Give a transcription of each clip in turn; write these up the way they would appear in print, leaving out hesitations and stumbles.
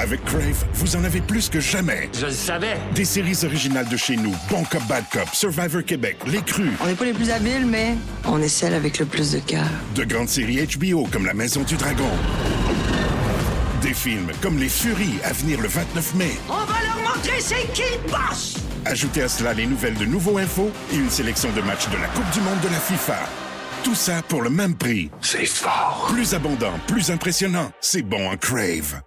Avec Crave, vous en avez plus que jamais. Je le savais. Des séries originales de chez nous, Bon Cop, Bad Cop, Survivor Québec, Les Crus. On n'est pas les plus habiles, mais on est celles avec le plus de cœur. De grandes séries HBO comme La Maison du Dragon. Des films comme Les Furies à venir le 29 mai. On va leur montrer c'est qui le boss! Ajoutez à cela les nouvelles de Nouveau Info et une sélection de matchs de la Coupe du Monde de la FIFA. Tout ça pour le même prix. C'est fort. Plus abondant, plus impressionnant. C'est bon en Crave.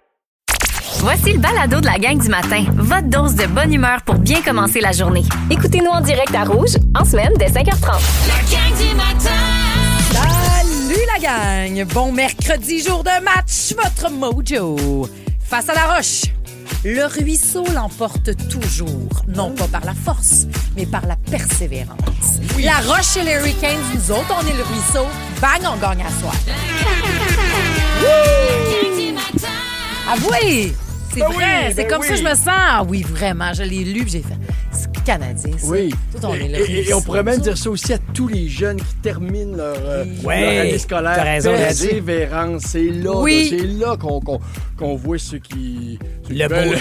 Voici le balado de la gang du matin. Votre dose de bonne humeur pour bien commencer la journée. Écoutez-nous en direct à Rouge, en semaine, dès 5h30. La gang du matin! Salut la gang! Bon mercredi, jour de match, votre mojo. Face à la roche, le ruisseau l'emporte toujours, non pas par la force, mais par la persévérance. La roche et les Hurricanes, nous autres, on est le ruisseau. Bang, on gagne à soir. Avouez! C'est vrai, c'est comme ça que je me sens. Ah oui, vraiment, je l'ai lu, j'ai fait... C'est canadien, ça. Oui. Tout, on est le Et on pourrait même dire ça aussi à tous les jeunes qui terminent leur année scolaire. T'as raison, Persévérance, c'est là, Oui. là, c'est là qu'on voit ceux qui Le veulent.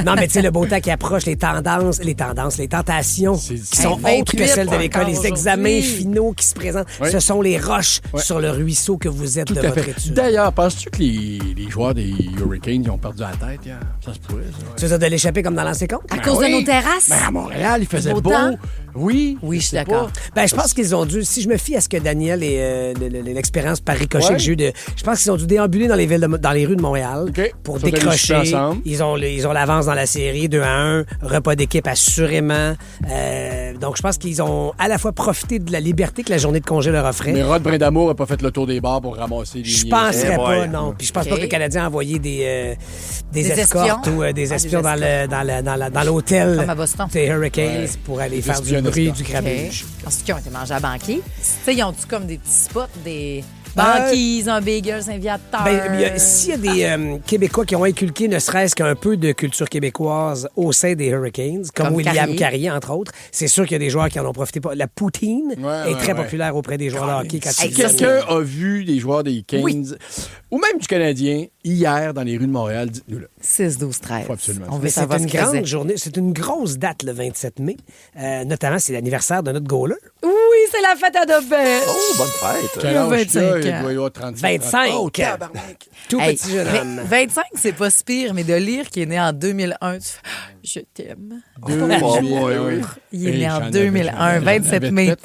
Non, mais tu sais, le beau temps qui approche, les tentations qui sont autres que celles de l'école, les examens finaux qui se présentent. Oui. Ce sont les roches sur le ruisseau que vous êtes Tout de à votre fait. étude. D'ailleurs, penses-tu que les joueurs des Hurricanes ils ont perdu la tête hier? Ça se pourrait, ça. Tu veux dire de l'échapper comme dans l'ancien compte? À cause de nos terrasses? Ben, à Montréal, il faisait beau beau. temps? Oui. Oui, je suis sais d'accord. pas. Ben, je pense qu'ils ont dû, si je me fie à ce que Daniel et l'expérience par ricochet que j'ai eu je pense qu'ils ont dû déambuler dans les rues de Montréal OK. pour Ils sont allés décrocher. discuter ensemble. Ils ont l'avance dans la série 2-1, repas d'équipe assurément. Donc, je pense qu'ils ont à la fois profité de la liberté que la journée de congé leur offrait. Mais Rod Brindamour n'a pas fait le tour des bars pour ramasser des Je niaiseries. penserais Eh pas, boy. non. Puis je pense OK. pas que le Canadien a envoyé des escortes espions? ou des espions des dans l'hôtel Comme à Boston. des Hurricanes pour aller faire du Espionnage. bruit, du OK. grabuge. Parce qu'ils ont été mangés à banquier. Tu sais, ils ont-tu comme des petits spots, des banquises, un bagel, un viateur? S'il y a des Québécois qui ont inculqué ne serait-ce qu'un peu de culture québécoise au sein des Hurricanes, comme William Carrier, entre autres, c'est sûr qu'il y a des joueurs qui en ont profité. La poutine est très populaire auprès des joueurs de hockey. Quand Si ils quelqu'un a vu des joueurs des Canes Oui. ou même du Canadien hier dans les rues de Montréal, dites-nous-le. 6, 12, 13. Faut absolument. On veut Mais c'est savoir une ce qu'ils faisaient. grande journée, c'est une grosse date le 27 mai. Notamment, c'est l'anniversaire de notre goaler. Oui, c'est la fête à Dobet. Oh, bonne fête. Quel âge 25 qu'il a? ans. Il doit y avoir 35. 25. Oh, tabarnak. Tout Hey, petit jeune homme. 25, c'est pas si pire, mais de lire qu'il est né en 2001, tu fais « Je t'aime ». Oui. Il est né en 2001, 27 mai.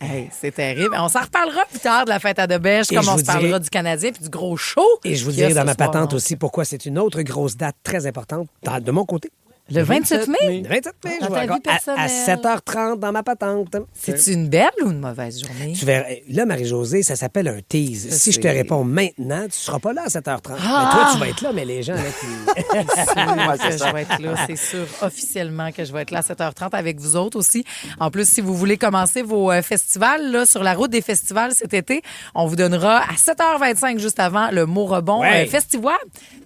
Hey, c'est terrible. On s'en reparlera plus tard de la fête à Dobèche, Et comme je on vous se parlera dirai- du Canadien puis du gros show. Et je vous qu'il y a dirai dans ce ma soir. patente aussi pourquoi c'est une autre grosse date très importante de mon côté. Le 27 mai? Le 27 mai, je Dans vous ta vie raconte, à personnelle. 7h30 dans ma patente. C'est une belle ou une mauvaise journée? Tu verras, là, Marie-Josée, ça s'appelle un tease. Si je te sais. réponds maintenant, tu seras pas là à 7h30. Ah! Mais toi, tu vas être là, mais les gens, là, qui... Que je vais être là, c'est sûr, officiellement que je vais être là à 7h30 avec vous autres aussi. En plus, si vous voulez commencer vos festivals, là, sur la route des festivals cet été, on vous donnera à 7h25 juste avant le mot rebond Ouais. festival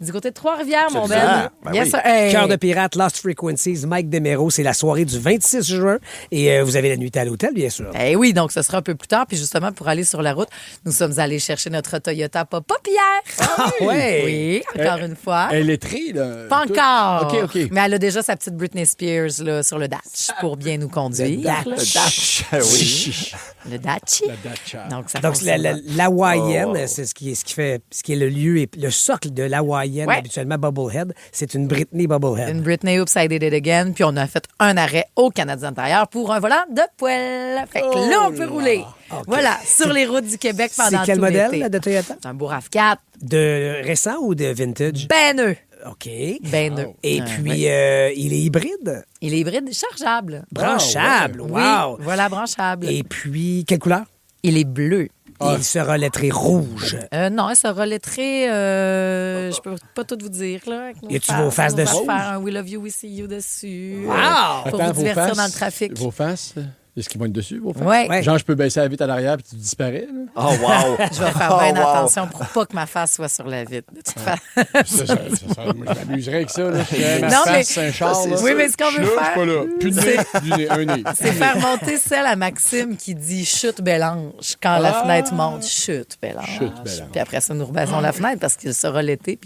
du côté de Trois-Rivières, mon Absolument. bel. Ben Yes, oui. sir. Hey. Cœur de pirate, Lost Frequencies, Mike Demero, c'est la soirée du 26 juin. Et vous avez la nuitée à l'hôtel, bien sûr. Eh oui, donc ce sera un peu plus tard. Puis justement, pour aller sur la route, nous sommes allés chercher notre Toyota Papa Pierre. Ah ouais? Oui, encore une fois. Elle est lettrée, là. Pas encore. OK. Mais elle a déjà sa petite Britney Spears là, sur le datch pour bien nous conduire. Le dash. Oui. Le datch. La Dacia. Donc, ça Donc, l'Hawaïenne, Oh. c'est ce qui est le lieu et le socle de l'Hawaïenne, Ouais. habituellement Bubblehead. C'est une Britney Bubblehead. Une Britney Oops, I Did It Again. Puis on a fait un arrêt au Canadien Antérieur pour un volant de poêle. Fait que là, on peut rouler. Voilà, sur les routes du Québec pendant C'est quel tout modèle l'été. là, de Toyota? C'est un beau RAV4. De récent ou de vintage? Ben OK. Ben Et Ah, puis, ouais. il est hybride? Il est hybride chargeable. Branchable. Oui, Wow! voilà, branchable. Et puis, quelle couleur? Il est bleu. Il sera lettré rouge. Non, elle sera lettrée. Je peux pas tout vous dire, là. avec nos Y a-tu vos faces on va dessus? faire un We Love You, We See You dessus. Wow! Pour Attends, vous divertir dans le trafic. Vos faces? Est-ce qu'ils pointent dessus? Ouais. Genre, je peux baisser la vitre à l'arrière puis tu disparais. Là. Oh, wow! Je vais faire bien attention pour pas que ma face soit sur la vitre. De toute façon. C'est ça. Moi, je m'amuserais avec ça. Là. Ma Non, mais- face, c'est un char. Là. Oui, mais ce qu'on Je veut suis là, faire, je suis pas là. Plus de nez, du nez, un nez. c'est faire monter celle à Maxime qui dit chute Bélange quand la fenêtre monte. Chute Bélange. Chute Bélange. Puis après ça, nous rebaissons la fenêtre parce qu'il sera l'été.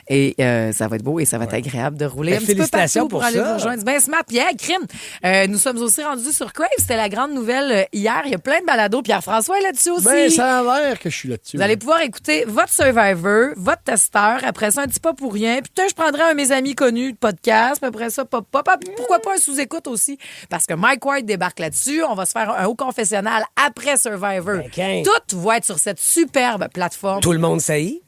Et ça va être beau et ça va être agréable de rouler Ben, un petit peu félicitations partout pour pour aller ça. vous rejoindre. Ben smart. Pierre, crime. Nous sommes aussi rendus sur Crave. C'était la grande nouvelle hier. Il y a plein de balados. Pierre-François est là-dessus aussi. Ben, ça a l'air que je suis là-dessus. Vous allez pouvoir écouter votre Survivor, votre testeur. Après ça, un petit pas pour rien. Puis peut-être je prendrai un de mes amis connus de podcast. Puis après ça, pourquoi pas un sous-écoute aussi? Parce que Mike Ward débarque là-dessus. On va se faire un haut confessionnal après Survivor. Okay. Tout va être sur cette superbe plateforme. Tout le monde sait.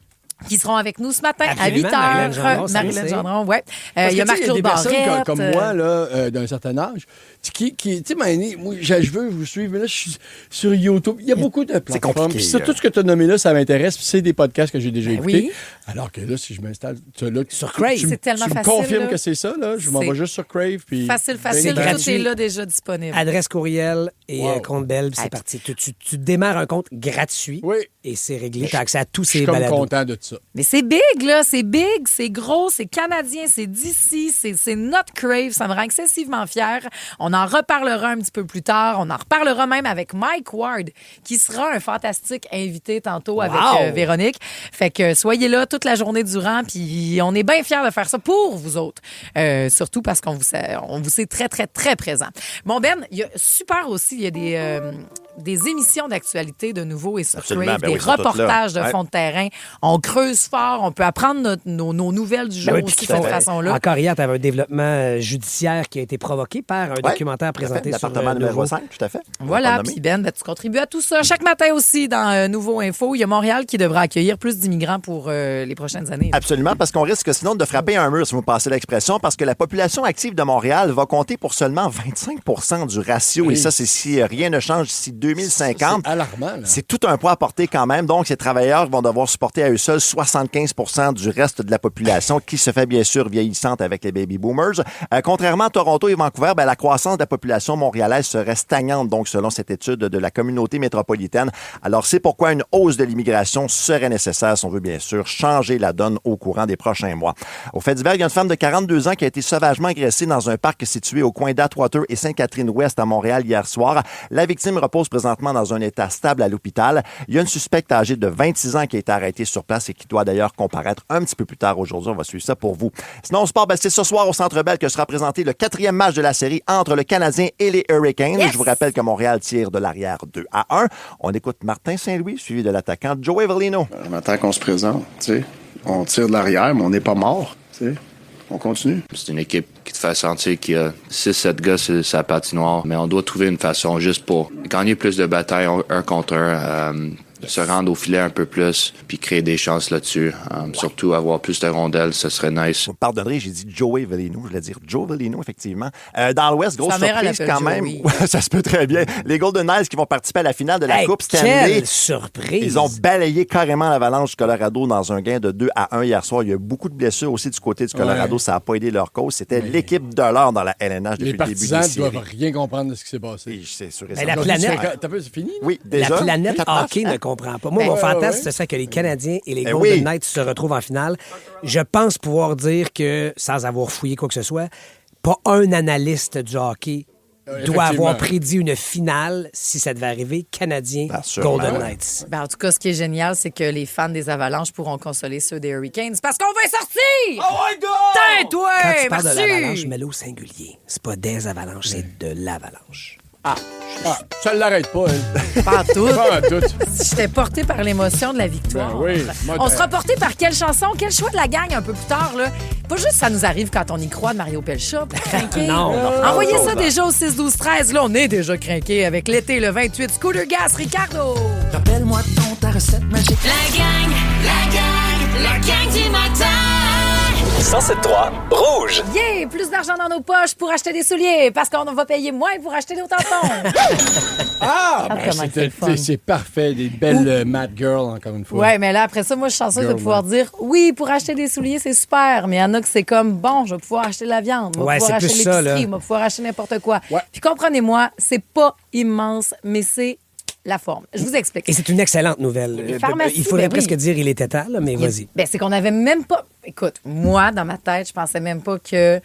Qui seront avec nous ce matin Absolument, à 8h. Marilyn Gendron, ça, Marilyn c'est. Gendron, oui. Parce Il y a que, tu sais, Marc-Claude des personnes Barrette. comme moi, là, d'un certain âge, tu sais, Maïné, moi, je veux vous suivre, mais là, je suis sur YouTube. Il y a beaucoup de plateformes. compliqué, Puis ça, tout ce que tu as nommé là, ça m'intéresse. Puis c'est des podcasts que j'ai déjà écoutés. oui. Alors que là, si je m'installe là, Sur Crave. C'est tellement tu me facile, confirmes là. que c'est ça, là. Je m'en C'est vais juste sur Crave. Puis Facile. C'est Tout gratuit. est là déjà disponible. Adresse courriel et Wow. compte Bell, puis c'est parti. Tu démarres un compte gratuit Oui. et c'est réglé. Tu as accès à tous je suis ces comme balados. content de ça. Mais c'est big, là. C'est big, c'est gros, c'est canadien, c'est d'ici, c'est notre Crave. Ça me rend excessivement fière. On en reparlera un petit peu plus tard. On en reparlera même avec Mike Ward, qui sera un fantastique invité tantôt avec Véronique. Fait que soyez là toute la journée durant, puis on est bien fiers de faire ça pour vous autres. Surtout parce qu'on vous sait très, très, très présent. Bon, Ben, il y a super aussi, il y a des émissions d'actualité de nouveau et sur Absolument, Crave, ben des oui, ils sont toutes là. reportages de Ouais. fond de terrain. On creuse fort, on peut apprendre nos nouvelles du jour Ben oui, aussi puis de cette tout à fait. façon-là. Encore hier, tu avais un développement judiciaire qui a été provoqué par un documentaire présenté sur Département numéro Nouveau. 5, tout à fait. Voilà, On l'a puis nommé. Ben, tu contribues à tout ça. Chaque matin aussi, dans Nouveau Info, il y a Montréal qui devra accueillir plus d'immigrants pour les prochaines années. Absolument, parce qu'on risque sinon de frapper un mur, si vous me passez l'expression, parce que la population active de Montréal va compter pour seulement 25 du ratio. Oui. Et ça, c'est si rien ne change d'ici 2050. C'est alarmant, là. C'est tout un poids à porter quand même. Donc, ces travailleurs vont devoir supporter à eux seuls 75 du reste de la population qui se fait bien sûr vieillissante avec les baby boomers. Contrairement à Toronto et Vancouver, la croissance de la population montréalaise serait stagnante, donc selon cette étude de la communauté métropolitaine. Alors, c'est pourquoi une hausse de l'immigration serait nécessaire si on veut bien sûr changer la donne au courant des prochains mois. Au fait divers, il y a une femme de 42 ans qui a été sauvagement agressée dans un parc situé au coin d'Atwater et Sainte-Catherine-Ouest à Montréal hier soir. La victime repose présentement dans un état stable à l'hôpital. Il y a une suspecte âgée de 26 ans qui a été arrêtée sur place et qui doit d'ailleurs comparaître un petit peu plus tard aujourd'hui. On va suivre ça pour vous. Sinon, au sport, c'est ce soir au Centre Bell que sera présenté le 4e match de la série entre le Canadien et les Hurricanes. Yes! Je vous rappelle que Montréal tire de l'arrière 2-1. On écoute Martin Saint-Louis, suivi de l'attaquant Joe Evelino. Je m'attends qu'on se présente, tu sais. On tire de l'arrière, mais on n'est pas mort, tu sais. On continue. C'est une équipe qui te fait sentir qu'il y a 6-7 gars sur sa patinoire, mais on doit trouver une façon juste pour gagner plus de batailles un contre un, se rendre au filet un peu plus, puis créer des chances là-dessus. Surtout avoir plus de rondelles, ce serait nice. Vous me pardonnerez, j'ai dit Joey Velino. Je voulais dire Joe Velino, effectivement. Dans l'Ouest, grosse Sa mère, elle surprise l'appelle quand même. Joey. Ouais, ça se peut très bien. Les Golden Knights qui vont participer à la finale de la Hey, Coupe Stanley. quelle surprise! Ils ont balayé carrément l'Avalanche du Colorado dans un gain de 2-1 hier soir. Il y a eu beaucoup de blessures aussi du côté du Colorado. Ouais. Ça n'a pas aidé leur cause. C'était l'équipe de l'heure dans la LNH depuis Les le début des partisans ne séries. doivent rien comprendre de ce qui s'est passé. Et c'est sûr et Mais certain. la planète- T'as vu, c'est fini? Oui, déjà. La planète 4 matchs. hockey ne comprend pas. Moi, mon ouais, fantasme, ouais. ce serait que les Canadiens et les Eh Golden oui. Knights se retrouvent en finale. Je pense pouvoir dire que, sans avoir fouillé quoi que ce soit, pas un analyste du hockey doit effectivement. avoir prédit une finale, si ça devait arriver, Canadiens, Assurément. Golden Knights. Ben, en tout cas, ce qui est génial, c'est que les fans des Avalanches pourront consoler ceux des Hurricanes parce qu'on va sortir! Oh my God! Tain-toi! Quand tu parles de Merci! l'avalanche, mets-le au singulier. C'est pas des avalanches, c'est de l'avalanche. Ah, ça ne l'arrête pas, elle. Pas tout. Pas tout. J'étais portée par l'émotion de la victoire. Ben oui, moi, On sera porté par quelle chanson, quel choix de la gang un peu plus tard, là? Pas juste ça nous arrive quand on y croit de Mario Pelcha pour craquer. Non, non, Envoyez non, ça non. déjà au 6-12-13. Là, on est déjà craqué avec l'été, le 28. Scooter Gas, Ricardo. Rappelle-moi ta recette magique. La gang du matin. 107.3 Rouge. Yeah! Plus d'argent dans nos poches pour acheter des souliers parce qu'on va payer moins pour acheter nos tampons. C'est parfait. Des belles Mad Girls, encore une fois. Oui, mais là, après ça, moi, je suis chanceuse de pouvoir dire oui, pour acheter des souliers, c'est super. Mais il y en a que c'est comme bon, je vais pouvoir acheter de la viande, je vais pouvoir acheter l'épicerie, je vais pouvoir acheter n'importe quoi. Ouais. Puis comprenez-moi, c'est pas immense, mais c'est la forme. Je vous explique. Et c'est une excellente nouvelle. Il faudrait presque dire il était temps, là, mais vas-y. C'est qu'on n'avait même pas... Écoute, moi, dans ma tête, je pensais même pas que...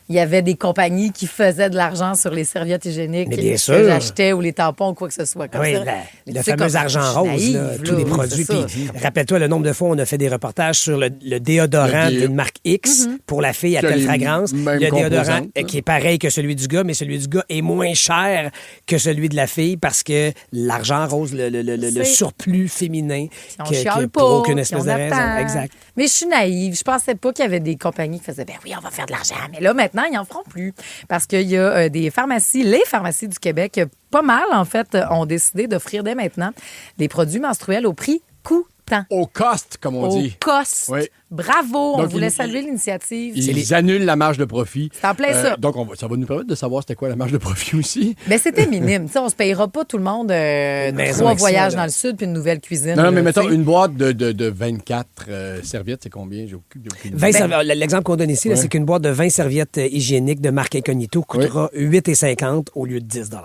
Il y avait des compagnies qui faisaient de l'argent sur les serviettes hygiéniques que j'achetais ou les tampons ou quoi que ce soit. Comme ça. Le fameux argent rose, tous les produits. Puis, rappelle-toi le nombre de fois où on a fait des reportages sur le déodorant d'une marque X pour la fille à telle fragrance. Le déodorant qui est pareil que celui du gars, mais celui du gars est moins cher que celui de la fille parce que l'argent rose, le surplus féminin, pour aucune espèce de raison. Exact. Mais je suis naïve. Je pensais pas qu'il y avait des compagnies qui faisaient « ben oui, on va faire de l'argent ». Mais là, maintenant, ils n'en feront plus. Parce qu'il y a des pharmacies, les pharmacies du Québec, pas mal, en fait, ont décidé d'offrir dès maintenant des produits menstruels au prix coûtant. Au cost, comme on dit. Au cost. Oui. Bravo. Donc, on voulait saluer l'initiative. Ils annulent la marge de profit. C'est en plein ça. Donc, ça va nous permettre de savoir c'était quoi la marge de profit aussi. Bien, c'était minime. On ne se payera pas tout le monde 3 voyages dans le sud puis une nouvelle cuisine. Non, mais mettons, une boîte de 24 serviettes, c'est combien? J'ai aucune idée. L'exemple qu'on donne ici, là, c'est qu'une boîte de 20 serviettes hygiéniques de marque Incognito coûtera 8,50 au lieu de 10 $.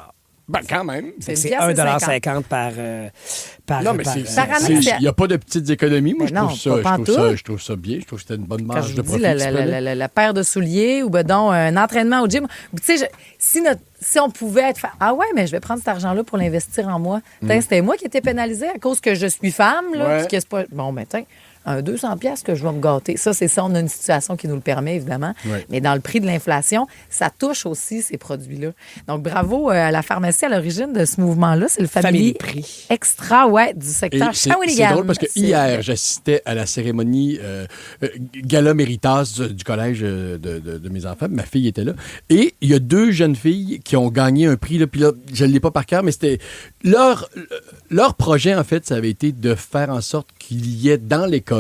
Ben, quand même. C'est 1,50 par non, mais il n'y a pas de petites économies. Moi, je trouve ça bien. Je trouve que c'était une bonne marge de profit. La paire de souliers ou un entraînement au gym. Tu sais, si on pouvait être... Ah ouais, mais je vais prendre cet argent-là pour l'investir en moi. C'était moi qui étais pénalisée à cause que je suis femme. Là, que c'est pas... Bon, ben, un 200$ que je vais me gâter. Ça, c'est ça. On a une situation qui nous le permet, évidemment. Oui. Mais dans le prix de l'inflation, ça touche aussi ces produits-là. Donc, bravo à la pharmacie à l'origine de ce mouvement-là. C'est le Family Prix Extra, du secteur Shawinigan. C'est drôle parce que hier, j'assistais à la cérémonie Gala Méritas du collège de mes enfants. Ma fille était là. Et il y a 2 jeunes filles qui ont gagné un prix. Là, puis là, je ne l'ai pas par cœur, mais c'était... Leur projet, en fait, ça avait été de faire en sorte qu'il y ait dans l'école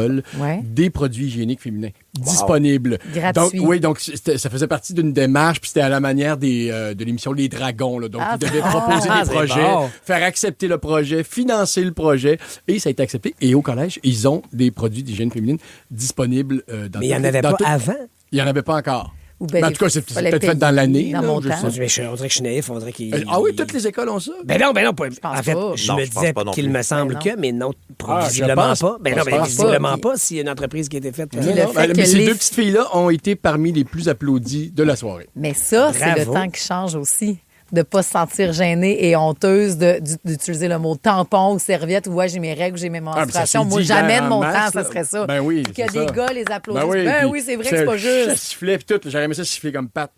des produits hygiéniques féminins disponibles. Gratuits. Donc ça faisait partie d'une démarche, puis c'était à la manière de l'émission Les Dragons. Là. Donc, ils devaient proposer des projets, faire accepter le projet, financer le projet, et ça a été accepté. Et au collège, ils ont des produits d'hygiène féminine disponibles dans Mais il n'y en avait pas avant? Il n'y en avait pas encore. En tout cas, c'est peut-être fait dans l'année. On dirait que je suis naïf. On dirait qu'il... Ah oui, toutes les écoles ont ça? Ben non. En fait, je me disais qu'il me semble que, mais non, visiblement pas. Ben non, visiblement pas s'il y a une entreprise qui a été faite. Mais ces 2 petites filles-là ont été parmi les plus applaudies de la soirée. Mais ça, c'est le temps qui change aussi. De ne pas se sentir gênée et honteuse d'utiliser le mot tampon ou serviette ou j'ai mes règles, j'ai mes menstruations. Moi, jamais de mon temps, ça serait ça. Ben oui, qu'il y a des gars les applaudissent. Ben oui, c'est vrai que c'est pas juste. Ça sifflait puis tout. J'aurais aimé ça siffler comme Pat.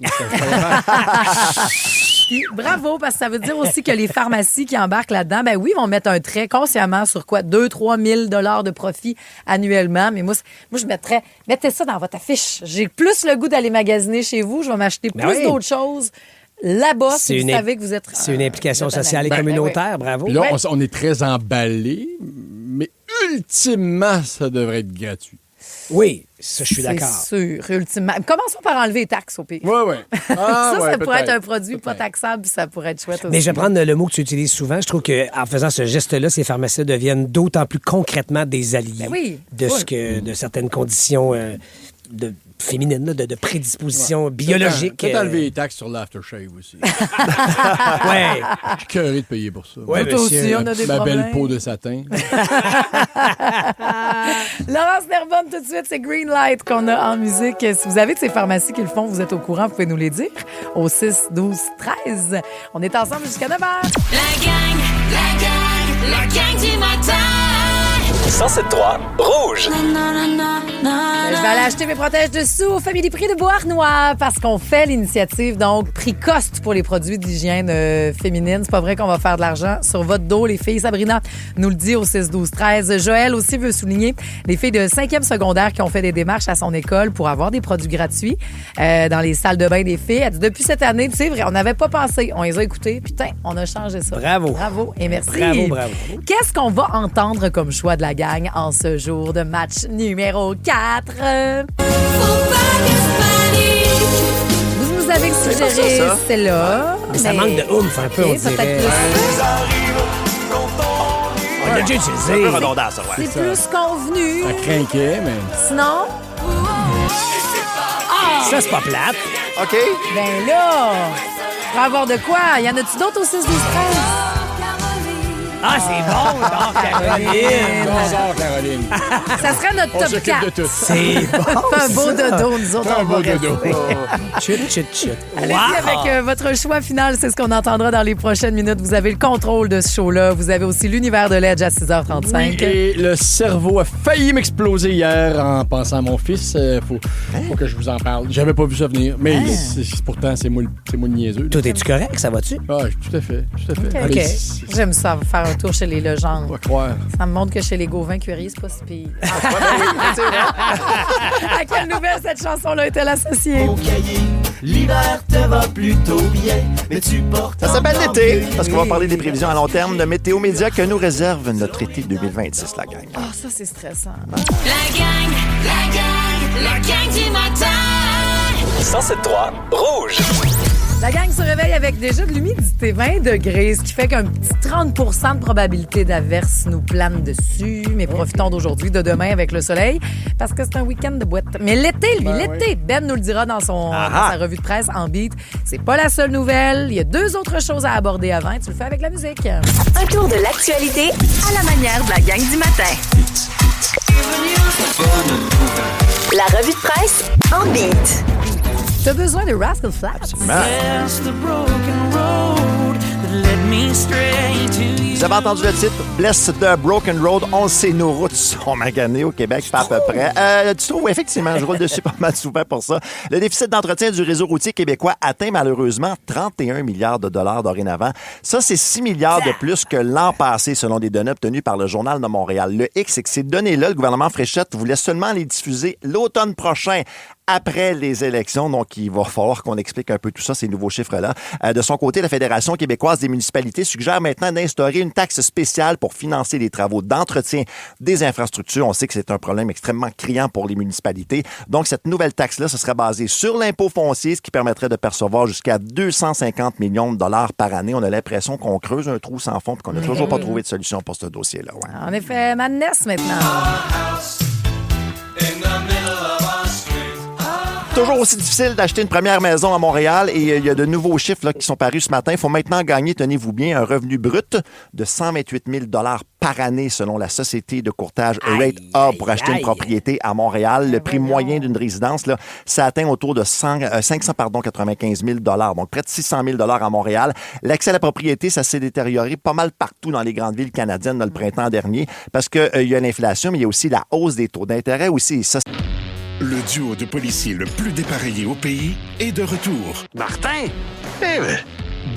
Puis, bravo, parce que ça veut dire aussi que les pharmacies qui embarquent là-dedans, ben oui, vont mettre un trait consciemment sur quoi? 2-3 000 $ de profit annuellement. Mais moi je mettez ça dans votre affiche. J'ai plus le goût d'aller magasiner chez vous. Je vais m'acheter plus d'autres choses. Là-bas, si vous savez que vous êtes... C'est une implication sociale et communautaire, bravo. Puis là, on est très emballés, mais ultimement, ça devrait être gratuit. Oui, ça, je suis d'accord. C'est sûr, ultimement. Commençons par enlever les taxes au pire. Oui. Ça pourrait être un produit pas taxable, ça pourrait être chouette aussi. Mais je vais prendre le mot que tu utilises souvent. Je trouve qu'en faisant ce geste-là, ces pharmaciens deviennent d'autant plus concrètement des alliés de certaines conditions féminines, de prédisposition biologique. Peut-être enlever les taxes sur l'aftershave aussi. Ouais. Je suis curé de payer pour ça. Ouais, toi aussi, on a des problèmes. Ma belle peau de satin. Laurence Nerbonne, tout de suite, c'est Green Light qu'on a en musique. Si vous avez de ces pharmacies qui le font, vous êtes au courant, vous pouvez nous les dire au 6, 12, 13. On est ensemble jusqu'à 9h. La gang du matin. 107.3 Rouge. Je vais aller acheter mes protèges dessous au Family Prix de Beauharnois parce qu'on fait l'initiative, donc prix coste pour les produits d'hygiène féminine. C'est pas vrai qu'on va faire de l'argent sur votre dos, les filles. Sabrina nous le dit au 6, 12, 13. Joël aussi veut souligner les filles de 5e secondaire qui ont fait des démarches à son école pour avoir des produits gratuits dans les salles de bain des filles. Elle dit, depuis cette année, c'est vrai, on n'avait pas pensé. On les a écoutés. Putain, on a changé ça. Bravo et merci. Bravo. Qu'est-ce qu'on va entendre comme choix de la gang en ce jour de match numéro 4? 4. Vous nous avez suggéré celle-là. Mais ça manque de oomph un peu, on dirait. On l'a déjà utilisé. C'est un peu redondant, ça, ouais. C'est plus convenu. Ça craquait, mais... Sinon... Ça, c'est pas plate. OK. Ben là, pour avoir de quoi? Y en a-tu d'autres au 6-12-13? Ah, c'est bon, donc, Caroline. Bonsoir, Caroline. Ça serait notre On top s'occupe 4. de tout. C'est bon. Un beau dodo, nous autres, Un on va beau dodo. Chut, chut, chut. Allez-y avec votre choix final, c'est ce qu'on entendra dans les prochaines minutes. Vous avez le contrôle de ce show-là. Vous avez aussi l'univers de l'Edge à 6h35. Oui, et le cerveau a failli m'exploser hier en pensant à mon fils. Faut que je vous en parle. J'avais pas vu ça venir, mais pourtant, c'est moi le niaiseux. Tout est-tu correct? Ça va-tu? Ah, tout à fait. OK. Mais J'aime ça, faire un tour chez les Legendre. on va croire. Ça me montre que chez les Gauvin Curie, c'est pas si pire. À quelle nouvelle cette chanson-là est-elle associée? L'hiver te va plutôt bien, mais tu portes. Ça s'appelle l'été, parce qu'on va parler des prévisions à long terme de Météo Média que nous réserve notre été 2026, la gang. Ah, ça, c'est stressant. La gang du matin. 107.3 Rouge. La gang se réveille avec déjà de l'humidité, 20 degrés, ce qui fait qu'un petit 30 de probabilité d'averse nous plane dessus. Mais profitons d'aujourd'hui, de demain avec le soleil, parce que c'est un week-end de boîte. Mais l'été, lui, l'été, Ben nous le dira dans sa revue de presse en beat. C'est pas la seule nouvelle. Il y a 2 autres choses à aborder avant. Tu le fais avec la musique. Un tour de l'actualité à la manière de la gang du matin. La revue de presse en beat. T'as besoin de Rascal Flatts. Vous avez entendu le titre Bless the Broken Road. On sait, nos routes sont maganées au Québec, pas à peu près. Tu trouves, effectivement, je roule dessus pas mal souvent pour ça. Le déficit d'entretien du réseau routier québécois atteint malheureusement 31 milliards de dollars dorénavant. Ça, c'est 6 milliards de plus que l'an passé, selon des données obtenues par le Journal de Montréal. Le hic, c'est que ces données-là, le gouvernement Fréchette voulait seulement les diffuser l'automne prochain, après les élections. Donc, il va falloir qu'on explique un peu tout ça, ces nouveaux chiffres-là. De son côté, la Fédération québécoise des municipalités suggère maintenant d'instaurer une taxe spéciale pour financer les travaux d'entretien des infrastructures. On sait que c'est un problème extrêmement criant pour les municipalités. Donc, cette nouvelle taxe-là, ce serait basée sur l'impôt foncier, ce qui permettrait de percevoir jusqu'à 250 millions de dollars par année. On a l'impression qu'on creuse un trou sans fond et qu'on n'a toujours pas trouvé de solution pour ce dossier-là. Ouais. En effet, Madness maintenant. Toujours aussi difficile d'acheter une première maison à Montréal et il y a de nouveaux chiffres là, qui sont parus ce matin. Il faut maintenant gagner, tenez-vous bien, un revenu brut de 128 000 $ par année selon la société de courtage Rate Hub pour acheter une propriété à Montréal. Le prix moyen d'une résidence, là, ça atteint autour de 595 000 $, donc près de 600 000 $ à Montréal. L'accès à la propriété, ça s'est détérioré pas mal partout dans les grandes villes canadiennes le printemps dernier parce qu'il y a l'inflation, mais il y a aussi la hausse des taux d'intérêt aussi. Ça, le duo de policiers le plus dépareillé au pays est de retour. Martin?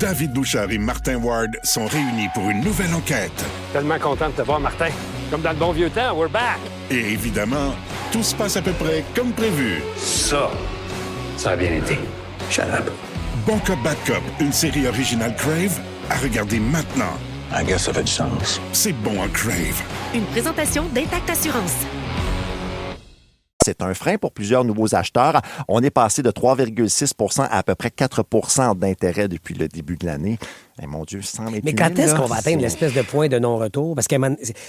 David Bouchard et Martin Ward sont réunis pour une nouvelle enquête. Tellement content de te voir, Martin. Comme dans le bon vieux temps, we're back. Et évidemment, tout se passe à peu près comme prévu. Ça a bien été. Shut up. Bon Cop, Bad Cop, une série originale Crave, à regarder maintenant. I guess ça fait du sens. C'est bon à Crave. Une présentation d'Intact Assurance. c'est un frein pour plusieurs nouveaux acheteurs. On est passé de 3,6 à peu près 4 d'intérêt depuis le début de l'année. Eh, mon Dieu, 128 000. Mais quand est-ce qu'on va atteindre l'espèce de point de non-retour? Parce que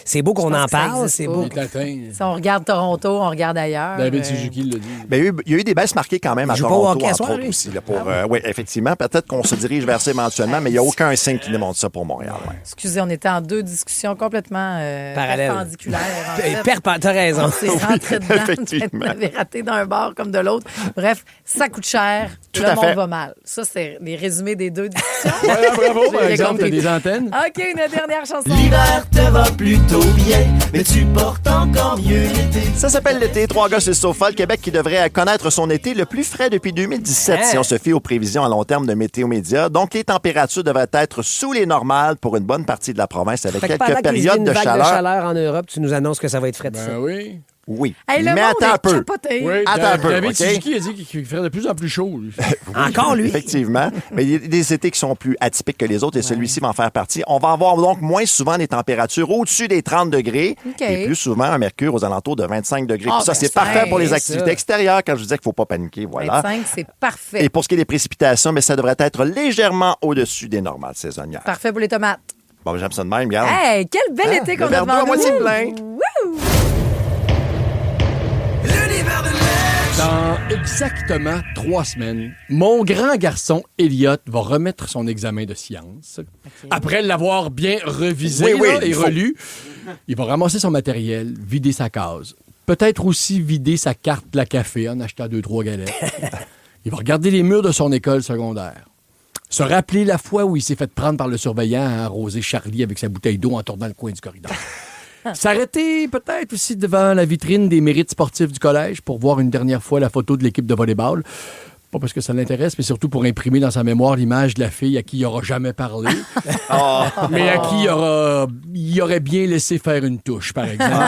c'est beau qu'on en parle, c'est beau. Si on regarde Toronto, on regarde ailleurs. David Suzuki l'a dit. Ben, il y a eu des baisses marquées quand même à Toronto, entre autres aussi. Là, Ah oui, effectivement. Peut-être qu'on se dirige vers ça éventuellement, mais il n'y a aucun signe qui démontre ça pour Montréal. Ouais. Excusez, on était en deux discussions complètement perpendiculaires. T'as raison. On s'est rentré dedans. Effectivement. On avait raté d'un bord comme de l'autre. Bref, ça coûte cher. Tout le à monde fait. va mal. Ça, c'est les résumés des deux discussions. Voilà, bravo, par J'ai exemple, compris. t'as des antennes. OK, une dernière chanson. L'hiver te va plutôt bien, mais tu portes encore mieux l'été. Ça s'appelle l'été. 3 gars sur le sofa. Le Québec qui devrait connaître son été le plus frais depuis 2017 si on se fie aux prévisions à long terme de Météo Média. Donc, les températures devraient être sous les normales pour une bonne partie de la province avec Fait que quelques pendant qu'il y a périodes une de vague chaleur. de chaleur en Europe, tu nous annonces que ça va être frais de ça. Ben oui. Oui. Hey, le mais monde attends un est peu. capoté. Oui, Attends un peu, David OK? Suzuki a dit qu'il ferait de plus en plus chaud. Lui. Encore lui. Effectivement. Mais il y a des étés qui sont plus atypiques que les autres et celui-ci va en faire partie. On va avoir donc moins souvent des températures au-dessus des 30 degrés OK. et plus souvent un mercure aux alentours de 25 degrés. Ah, Puis ça, ben, c'est parfait pour les ça. activités extérieures quand je disais qu'il ne faut pas paniquer. Voilà. 25, c'est parfait. Et pour ce qui est des précipitations, mais ça devrait être légèrement au-dessus des normales saisonnières. Parfait pour les tomates. Bon, j'aime ça de même, regarde. Hey, quel bel été qu'on le a verre d'eau à devant nous. moitié plein. Wouh! Dans exactement 3 semaines, mon grand garçon, Elliot, va remettre son examen de sciences. Après l'avoir bien revisé Oui, là, et il faut. relu, il va ramasser son matériel, vider sa case. Peut-être aussi vider sa carte de la café en achetant 2-3 galettes. Il va regarder les murs de son école secondaire. Se rappeler la fois où il s'est fait prendre par le surveillant à arroser Charlie avec sa bouteille d'eau en tournant le coin du corridor. S'arrêter peut-être aussi devant la vitrine des mérites sportifs du collège pour voir une dernière fois la photo de l'équipe de volleyball. Pas parce que ça l'intéresse, mais surtout pour imprimer dans sa mémoire l'image de la fille à qui il n'aura jamais parlé, mais à qui il aurait bien laissé faire une touche, par exemple.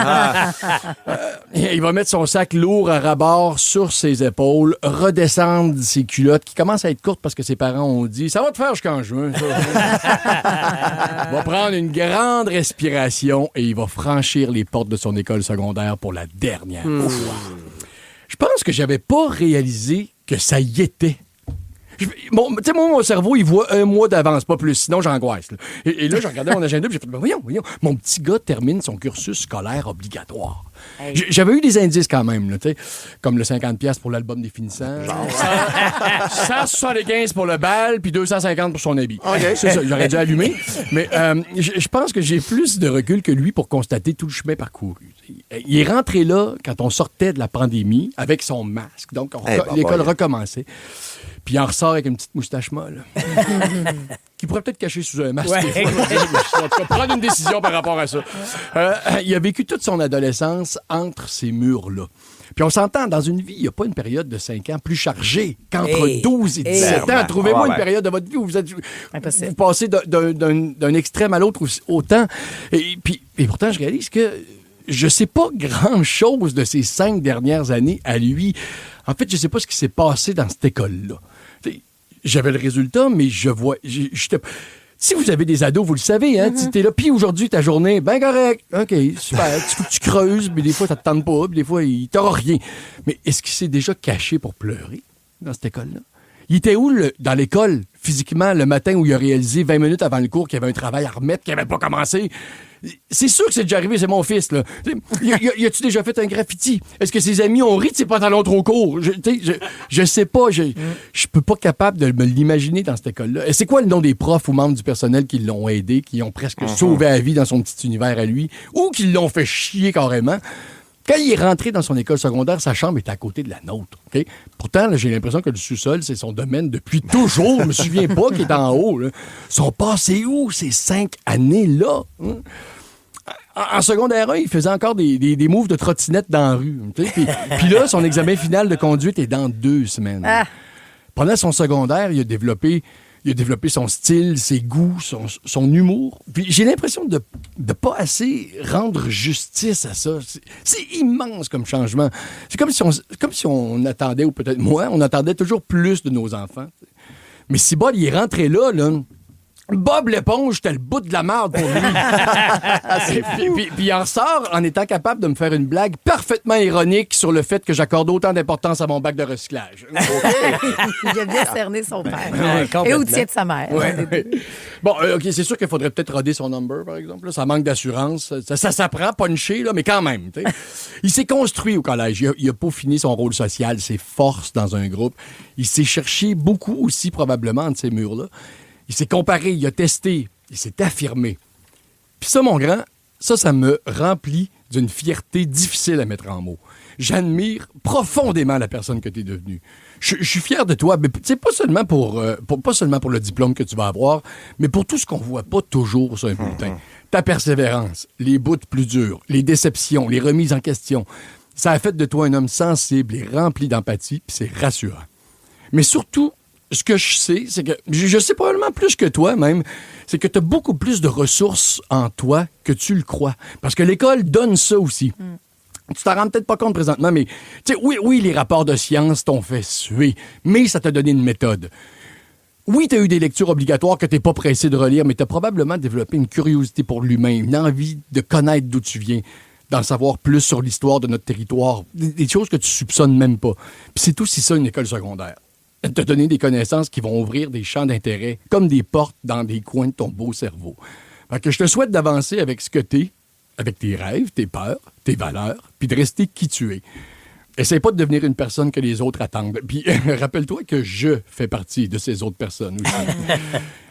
Il va mettre son sac lourd à rabord sur ses épaules, redescendre ses culottes qui commencent à être courtes parce que ses parents ont dit « Ça va te faire jusqu'en juin, ça. » Il va prendre une grande respiration et il va franchir les portes de son école secondaire pour la dernière fois. Je pense que j'avais pas réalisé que ça y était. Tu sais, mon cerveau, il voit 1 mois d'avance, pas plus. Sinon, j'angoisse. Là. Et là, j'ai regardé mon agenda et j'ai fait, voyons, mon petit gars termine son cursus scolaire obligatoire. Hey. J'avais eu des indices quand même, là, comme le 50$ pour l'album des finissants, 175$ pour le bal, puis 250$ pour son habit. Okay. C'est ça, j'aurais dû allumer. Mais je pense que j'ai plus de recul que lui pour constater tout le chemin parcouru. Il est rentré là quand on sortait de la pandémie avec son masque. Donc, l'école recommençait. Puis il en ressort avec une petite moustache molle. Qui pourrait peut-être cacher sous un masque. Ouais. En tout cas, prendre une décision par rapport à ça. Il a vécu toute son adolescence entre ces murs-là. Puis on s'entend, dans une vie, il n'y a pas une période de 5 ans plus chargée qu'entre 12 et 17 ans. Trouvez-moi une période de votre vie où vous passez d'un extrême à l'autre autant. Et pourtant, je réalise que je sais pas grand-chose de ces 5 dernières années à lui. En fait, je sais pas ce qui s'est passé dans cette école-là. J'avais le résultat, mais je vois... Si vous avez des ados, vous le savez, hein? Tu es là, puis aujourd'hui, ta journée, ben correct. OK, super. Tu creuses, mais des fois, ça te tente pas, puis des fois, il t'aura rien. Mais est-ce qu'il s'est déjà caché pour pleurer dans cette école-là? Il était où, dans l'école, physiquement, le matin où il a réalisé 20 minutes avant le cours qu'il y avait un travail à remettre, qu'il n'avait pas commencé? C'est sûr que c'est déjà arrivé, c'est mon fils, là. Y a-tu déjà fait un graffiti? Est-ce que ses amis ont ri de ses pantalons trop courts? Je sais pas. Je peux pas capable de me l'imaginer dans cette école-là. Et c'est quoi le nom des profs ou membres du personnel qui l'ont aidé, qui ont presque sauvé la vie dans son petit univers à lui, ou qui l'ont fait chier carrément? Quand il est rentré dans son école secondaire, sa chambre est à côté de la nôtre. Okay? Pourtant, là, j'ai l'impression que le sous-sol, c'est son domaine depuis toujours. Je me souviens pas qu'il est en haut. Là. Sont passés où ces 5 années-là? Hein? En secondaire 1, il faisait encore des moves de trottinette dans la rue. Puis là, son examen final de conduite est dans 2 semaines. Pendant son secondaire, il a développé son style, ses goûts, son humour. Puis j'ai l'impression de pas assez rendre justice à ça. C'est immense comme changement. C'est comme si on attendait, ou peut-être moi, on attendait toujours plus de nos enfants. Mais si Bob, il est rentré là, Bob l'éponge, c'était le bout de la merde pour lui. Puis il en sort en étant capable de me faire une blague parfaitement ironique sur le fait que j'accorde autant d'importance à mon bac de recyclage. Il a bien cerné son père. Et au tien de sa mère. Ouais. Bon, OK, c'est sûr qu'il faudrait peut-être roder son number, par exemple. Là. Ça manque d'assurance. Ça s'apprend, punché, là, mais quand même. T'sais. Il s'est construit au collège. Il a peaufiné son rôle social, ses forces dans un groupe. Il s'est cherché beaucoup aussi, probablement, de ces murs-là. Il s'est comparé, il a testé, il s'est affirmé. Puis ça, mon grand, ça me remplit d'une fierté difficile à mettre en mots. J'admire profondément la personne que tu es devenue. Je suis fier de toi, mais pas seulement pour le diplôme que tu vas avoir, mais pour tout ce qu'on voit pas toujours sur un bulletin. Ta persévérance, les bouts plus durs, les déceptions, les remises en question. Ça a fait de toi un homme sensible et rempli d'empathie, puis c'est rassurant. Mais surtout, ce que je sais, c'est que, je sais probablement plus que toi même, c'est que tu as beaucoup plus de ressources en toi que tu le crois. Parce que l'école donne ça aussi. Tu t'en rends peut-être pas compte présentement, mais tu sais, oui, les rapports de science t'ont fait suer, mais ça t'a donné une méthode. Oui, tu as eu des lectures obligatoires que tu n'es pas pressé de relire, mais tu as probablement développé une curiosité pour l'humain, une envie de connaître d'où tu viens, d'en savoir plus sur l'histoire de notre territoire, des choses que tu soupçonnes même pas. Puis c'est aussi ça, une école secondaire. Te donner des connaissances qui vont ouvrir des champs d'intérêt, comme des portes dans des coins de ton beau cerveau. Fait que je te souhaite d'avancer avec ce que t'es, avec tes rêves, tes peurs, tes valeurs, puis de rester qui tu es. Essaye pas de devenir une personne que les autres attendent. Puis rappelle-toi que je fais partie de ces autres personnes aussi.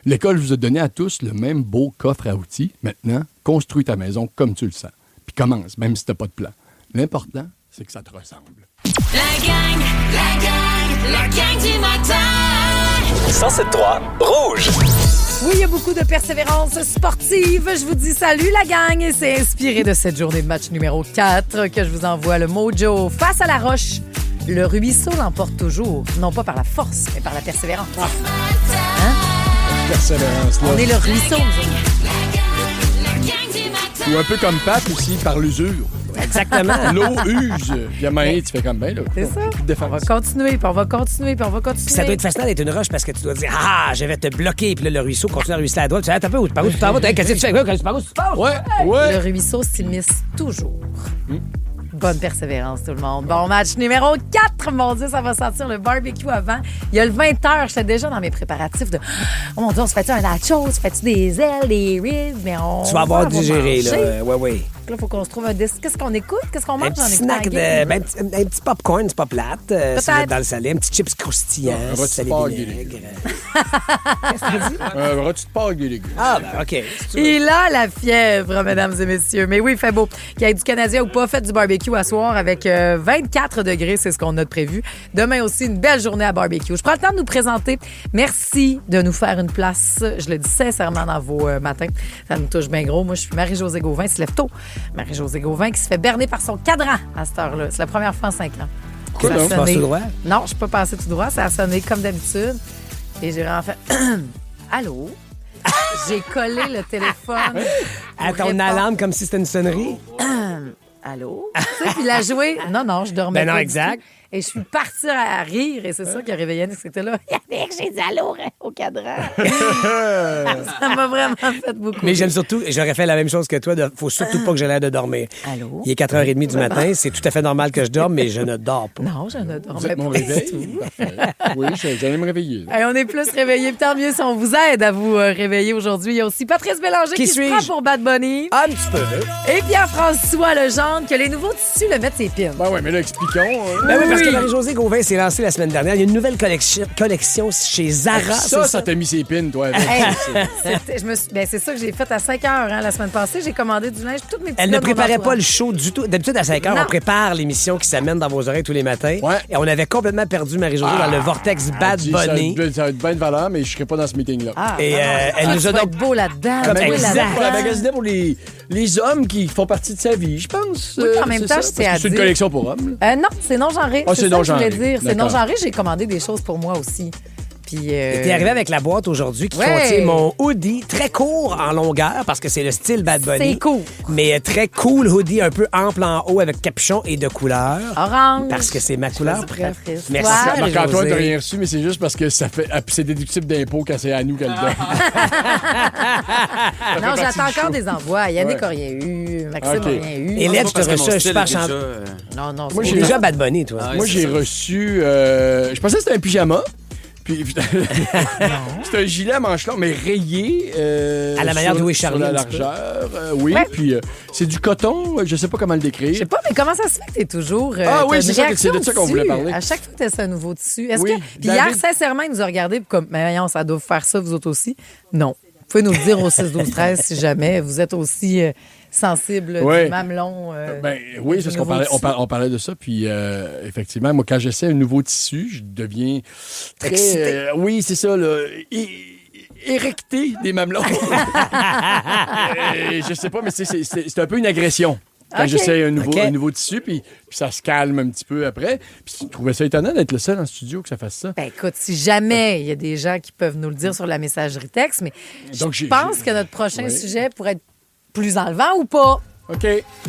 L'école vous a donné à tous le même beau coffre à outils. Maintenant, construis ta maison comme tu le sens. Puis commence, même si t'as pas de plan. L'important, c'est que ça te ressemble. La gang du matin. 107.3 Rouge. Oui, il y a beaucoup de persévérance sportive. Je vous dis salut la gang et c'est inspiré de cette journée de match numéro 4 que je vous envoie le Mojo face à la roche. Le ruisseau l'emporte toujours, non pas par la force, mais par la persévérance. Hein? Persévérance, là. On est le ruisseau, Ou un peu comme Pat aussi, par l'usure. Exactement. L'eau use. Puis à main, tu fais comme ben là. C'est ça. On va continuer, puis on va continuer, puis on va continuer. Puis ça doit être fascinant d'être une roche parce que tu dois dire « je vais te bloquer ». Puis là, le ruisseau continue à ruisseler à droite. Tu sais, par où tu t'en vas? Qu'est-ce que tu fais? Par où tu passes? Ouais. Le ruisseau s'immisce toujours. Bonne persévérance, tout le monde. Bon match numéro 4. Mon Dieu, ça va sentir le barbecue avant. Il y a le 20h. J'étais déjà dans mes préparatifs de oh mon Dieu, on se fait-tu un nacho? On se fait-tu des ailes, des ribs? Mais on tu vas avoir digéré, là. Oui. Là, il faut qu'on se trouve un disque. Qu'est-ce qu'on écoute? Qu'est-ce qu'on mange? Un petit snack, un petit popcorn, c'est pas plate. C'est mettre dans le salé. Un petit chips croustillant. Un rôti de porc et légumes. Qu'est-ce que tu dis? Un rôti de porc et légumes. Ah, ben, OK. Il a la fièvre, mesdames et messieurs. Mais oui, il fait beau. Qu'il y ait du Canadien ou pas, faites du barbecue à soir avec 24 degrés, c'est ce qu'on a de prévu. Demain aussi, une belle journée à barbecue. Je prends le temps de nous présenter. Merci de nous faire une place. Je le dis sincèrement dans vos matins. Ça nous touche bien gros. Moi, je suis Marie-Josée Gauvin. Se lève tôt. Marie-Josée Gauvin qui se fait berner par son cadran à cette heure-là. C'est la première fois en 5 ans. Quoi, donc? Tu passes tout droit? Non, je peux pas passer tout droit. Ça a sonné comme d'habitude. Et j'ai vraiment fait Allô? J'ai collé le téléphone à ton alarme comme si c'était une sonnerie. Allô? Tu sais, puis il a joué. Non, je dormais. Ben non, exact. Et je suis partie à rire, et c'est ça qui a réveillé Yannick, c'était là. Yannick, j'ai dit allô au cadran. Ça m'a vraiment fait beaucoup. Mais j'aime surtout, et j'aurais fait la même chose que toi, faut surtout pas que j'ai l'air de dormir. Allô? Il est 4h30 du matin, c'est tout à fait normal que je dorme, mais je ne dors pas. Non, je ne dormais Vous êtes pas. mon réveil? Oui, j'allais me réveiller. Et on est plus réveillés, tant mieux si on vous aide à vous réveiller aujourd'hui. Il y a aussi Patrice Bélanger qui se prend pour Bad Bunny. Un petit peu. Et Pierre-François Legendre, que les nouveaux tissus le mettent ses pins. Ben oui, mais là, expliquons. Ben oui, parce que Marie-Josée Gauvin s'est lancée la semaine dernière. Il y a une nouvelle collection chez Zara. Ça t'a mis ses pins, toi. C'est ça que j'ai fait à 5 heures la semaine passée. J'ai commandé du linge, toutes mes petites. Elle ne préparait pas le show du tout. D'habitude, à 5 heures, on prépare l'émission qui s'amène dans vos oreilles tous les matins. Ouais. Et on avait complètement perdu Marie-Josée dans le vortex Bad Bunny. Ça va être bien de valeur, mais je serai pas dans ce meeting-là. Et elle nous a donc beau là-dedans. Elle magasinait pour les hommes qui font partie de sa vie, je pense. Oui, en même temps, je t'ai à dire. C'est une collection pour hommes. Non, c'est non-genré. Ah, c'est non-genré. C'est non-genré, j'ai commandé des choses pour moi aussi. Puis, t'es arrivé avec la boîte aujourd'hui qui contient mon hoodie, très court en longueur, parce que c'est le style Bad Bunny. C'est cool. Mais très cool hoodie, un peu ample en haut, avec capuchon et de couleur. Orange. Parce que c'est ma couleur préférée. Merci. Marc-Antoine, t'as rien reçu, mais c'est juste parce que ça fait. C'est déductible d'impôt quand c'est à nous qu'elle donne. Non, j'attends encore des envois. Yannick n'a rien eu. Maxime n'a rien eu. Et Let's, je te reçu un super chanteur. Non, moi, j'ai déjà Bad Bunny, toi. Moi, j'ai reçu. Je pensais que c'était un pyjama. Puis c'est un gilet à manches longues, mais rayé. À la manière de Louis Charlie. Sur la largeur. Oui, puis c'est du coton. Je sais pas comment le décrire. Je sais pas, mais comment ça se fait que t'es toujours. Ah oui, c'est de ça qu'on voulait parler. À chaque fois que t'as un nouveau tissu. Est-ce que. Puis hier, sincèrement, il nous a regardé comme. Mais voyons, ça doit faire ça, vous autres aussi. Non. Vous pouvez nous le dire au 6-12-13 si jamais vous êtes aussi sensible du mamelon. Oui, parce qu'on parlait de ça. Puis effectivement, moi, quand j'essaie un nouveau tissu, je deviens très. Oui, c'est ça, là. Érecté des mamelons. Je sais pas, mais c'est un peu une agression. Quand j'essaie un nouveau tissu, puis ça se calme un petit peu après. Puis je trouvais ça étonnant d'être le seul en studio que ça fasse ça. Ben écoute, si jamais il y a des gens qui peuvent nous le dire sur la messagerie texte, mais donc, je pense que notre prochain sujet pourrait être plus enlevant ou pas. OK.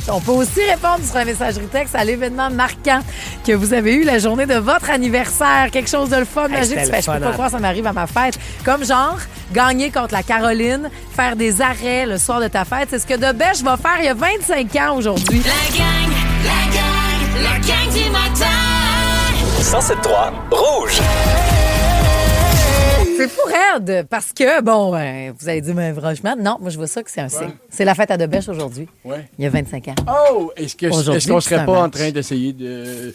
On peut aussi répondre sur un messagerie texte à l'événement marquant que vous avez eu la journée de votre anniversaire. Quelque chose de le fun, magique. Je peux pas croire que ça m'arrive à ma fête. Comme genre, gagner contre la Caroline, faire des arrêts le soir de ta fête. C'est ce que Debèche va faire il y a 25 ans aujourd'hui. La gang du matin. 107.3 Rouge. C'est fou raide parce que, vous allez dire, mais franchement, non, moi je vois ça que c'est un signe. C'est la fête à Debèche aujourd'hui. Ouais. Il y a 25 ans. Oh! Est-ce qu'on serait pas en train d'essayer de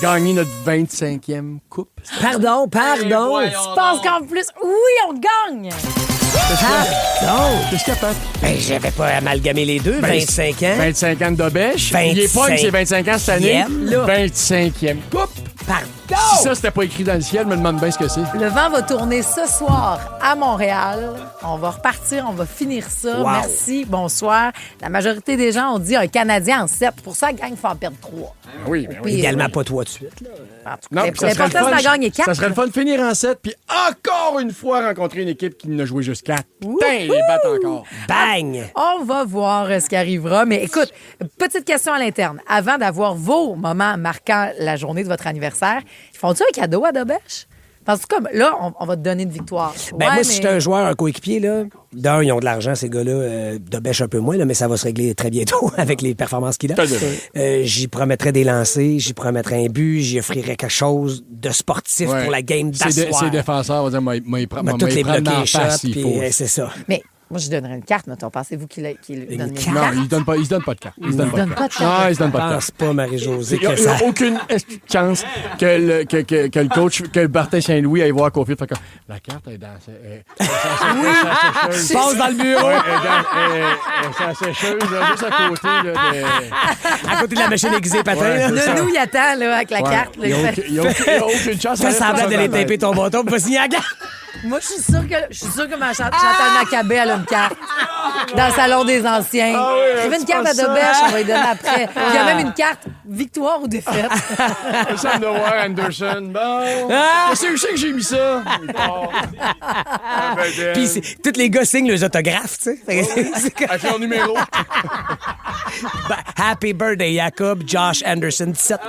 gagner notre 25e coupe? Pardon. Je pense qu'en plus, oui, on gagne! Qu'est-ce qu'il y a, Pat? J'avais pas amalgamé les deux, 25 ans. 25 ans de Debèche. Il est pas que c'est 25 ans cette année. 25e coupe. Pardon! Si ça, c'était pas écrit dans le ciel, je me demande bien ce que c'est. Le vent va tourner ce soir à Montréal. On va repartir, on va finir ça. Wow. Merci, bonsoir. La majorité des gens ont dit un Canadien en 7. Pour ça, la gang, il faut en perdre 3. Oui. Idéalement pas toi de suite. Là. Non, l'important, c'est de gagner 4. Ça serait le fun de finir en 7, puis encore une fois rencontrer une équipe qui n'a joué juste 4. Putain, ils les battent encore. Bang! On va voir ce qui arrivera. Mais écoute, petite question à l'interne. Avant d'avoir vos moments marquants la journée de votre anniversaire, ils font-tu un cadeau à Debèche? Parce que comme là, on va te donner une victoire. Moi, si j'étais un joueur, un coéquipier, là, d'un, ils ont de l'argent, ces gars-là. Debèche un peu moins, là, mais ça va se régler très bientôt avec les performances qu'il a. J'y promettrais des lancers, j'y promettrais un but, j'y offrirais quelque chose de sportif pour la game d'asseoir. Ses défenseurs vont dire, moi, il prend toutes les dans la bloqués face, il faut. C'est ça. Mais moi, je donnerais une carte, mettons. Pensez-vous qu'il donne une carte? Non, il se donne pas de carte. Il se donne pas de carte. Non, il se donne pas de carte. C'est pas Marie-Josée Il n'y a aucune chance que le coach, que Martin Saint-Louis aille voir Cofield. La carte est dans sa sécheuse. Passe dans le bureau. Elle est sa sécheuse, juste à côté. À côté de la machine aiguisée patin. Nous, il attend là, avec la carte. Il n'y a aucune chance. Fais semblant d'aller taper ton bâton pour pas signer la carte. Moi, je suis sûre que ma Chantal Macabé, elle a une carte dans le salon des anciens. J'avais une carte à Debèche, on va lui donner après. Il y a même une carte victoire ou défaite. Sam de voir Anderson. Bon. C'est que j'ai mis ça. Puis tous les gars signent les autographes, tu sais. Avec leur numéro. Happy birthday, Jacob, Josh Anderson, 17.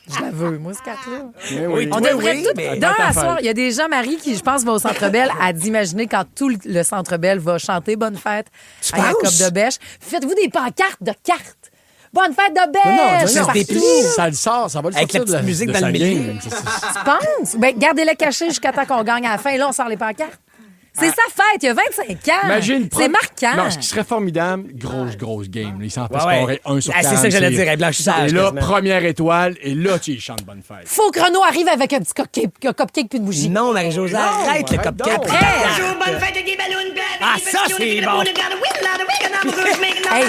Je la veux, moi, cette carte-là. Oui. On devrait tout. D'un à soir, il y a des gens, Marie, qui, je pense, vont au Centre Bell à d'imaginer quand tout le Centre Bell va chanter Bonne fête à Jacob Debèche. Faites-vous des pancartes de cartes. Bonne fête Debèche! Non, ça le sort, ça va le avec sortir la petite musique dans le milieu. Tu penses? Ben, gardez-les cachés jusqu'à temps qu'on gagne à la fin. Et là, on sort les pancartes. C'est sa fête, il y a 25 ans. Imagine, c'est marquant. Non, ce qui serait formidable, grosse game. Ils s'en scorer un sur 40. C'est ça que j'allais dire, blanchissage. Et là, première étoile, et là, tu y chantes Bonne fête. Faut que Renaud arrive avec un petit cupcake puis une bougie. Non, Marie-Josée, arrête le cupcake. Bonjour, bonne fête avec des ballons, Ah, ça, c'est bon. Hey,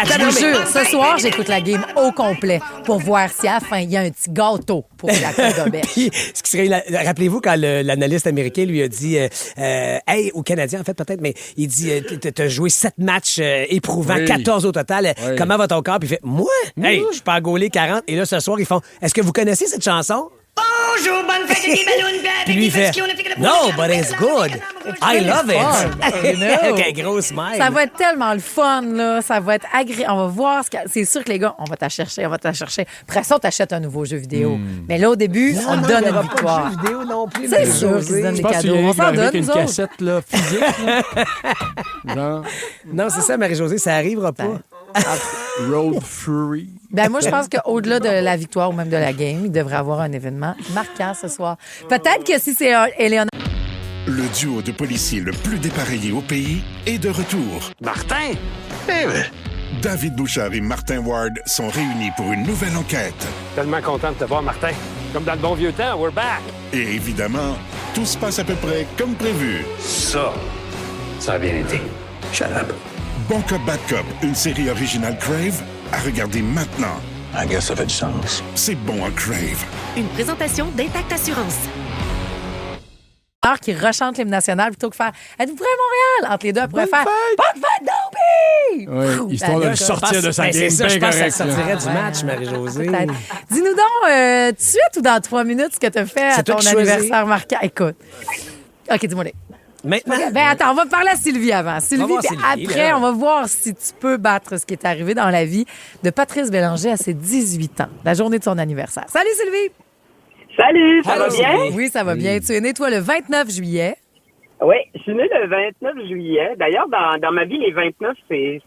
je vous jure, ce soir, j'écoute la game au complet pour voir si à la fin, il y a un petit gâteau pour la Coupe Debèche. Ce qui serait, rappelez-vous quand l'analyste américain lui a dit, hey, au Canadien en fait peut-être, mais il dit, t'as joué 7 matchs éprouvants, 14 au total. Comment va ton corps? Puis il fait, moi? Hey, je suis pas gaulé 40. Et là, ce soir, ils font, est-ce que vous connaissez cette chanson? Bonjour, bonne fête avec des ballons, puis lui, il fait, no, but it's good. I love it. OK, gros smile. Ça va être tellement le fun, là. Ça va être agréable. On va voir. C'est sûr que les gars, on va t'en chercher. Après ça, on t'achète un nouveau jeu vidéo. Mais là, au début, on te donne une victoire. Pas de jeu vidéo non plus. C'est sûr qu'ils se donnent des cadeaux. On s'en donne, avec une nous autres. cassette là, physique. Genre. Non, c'est ça, Marie-Josée, ça arrivera pas. Road Fury. Ben moi, je pense qu'au-delà de la victoire ou même de la game, il devrait avoir un événement marquant ce soir. Peut-être que si c'est Eleonore... Le duo de policiers le plus dépareillé au pays est de retour. Martin? David Bouchard et Martin Ward sont réunis pour une nouvelle enquête. Tellement content de te voir, Martin. Comme dans le bon vieux temps, we're back. Et évidemment, tout se passe à peu près comme prévu. Ça a bien été. Shut up. Bon Cop, Bad Cop, une série originale Crave, à regarder maintenant. I guess ça fait du sens. C'est bon à Crave. Une présentation d'Intact Assurance. Qui rechante l'hymne national plutôt que faire « Êtes-vous prêts à Montréal? » Entre les deux, elle pourrait faire « Bonne fête, Dobby! » Oui, histoire de le sortir de sa game. C'est ça, je pense que ça sortirait du match, Marie-Josée. Dis-nous donc, tout de suite ou dans 3 minutes, ce que tu as fait à ton anniversaire marquant. Écoute. OK, dis-moi. Maintenant? Ben attends, on va parler à Sylvie avant. Sylvie, voir puis Sylvie, après, là. on va voir si tu peux battre ce qui est arrivé dans la vie de Patrice Bélanger à ses 18 ans, la journée de son anniversaire. Salut Sylvie! Salut, ça va bien? Oui, ça va bien. Tu es née, toi, le 29 juillet. Oui, je suis née le 29 juillet. D'ailleurs, dans ma vie, les 29, c'est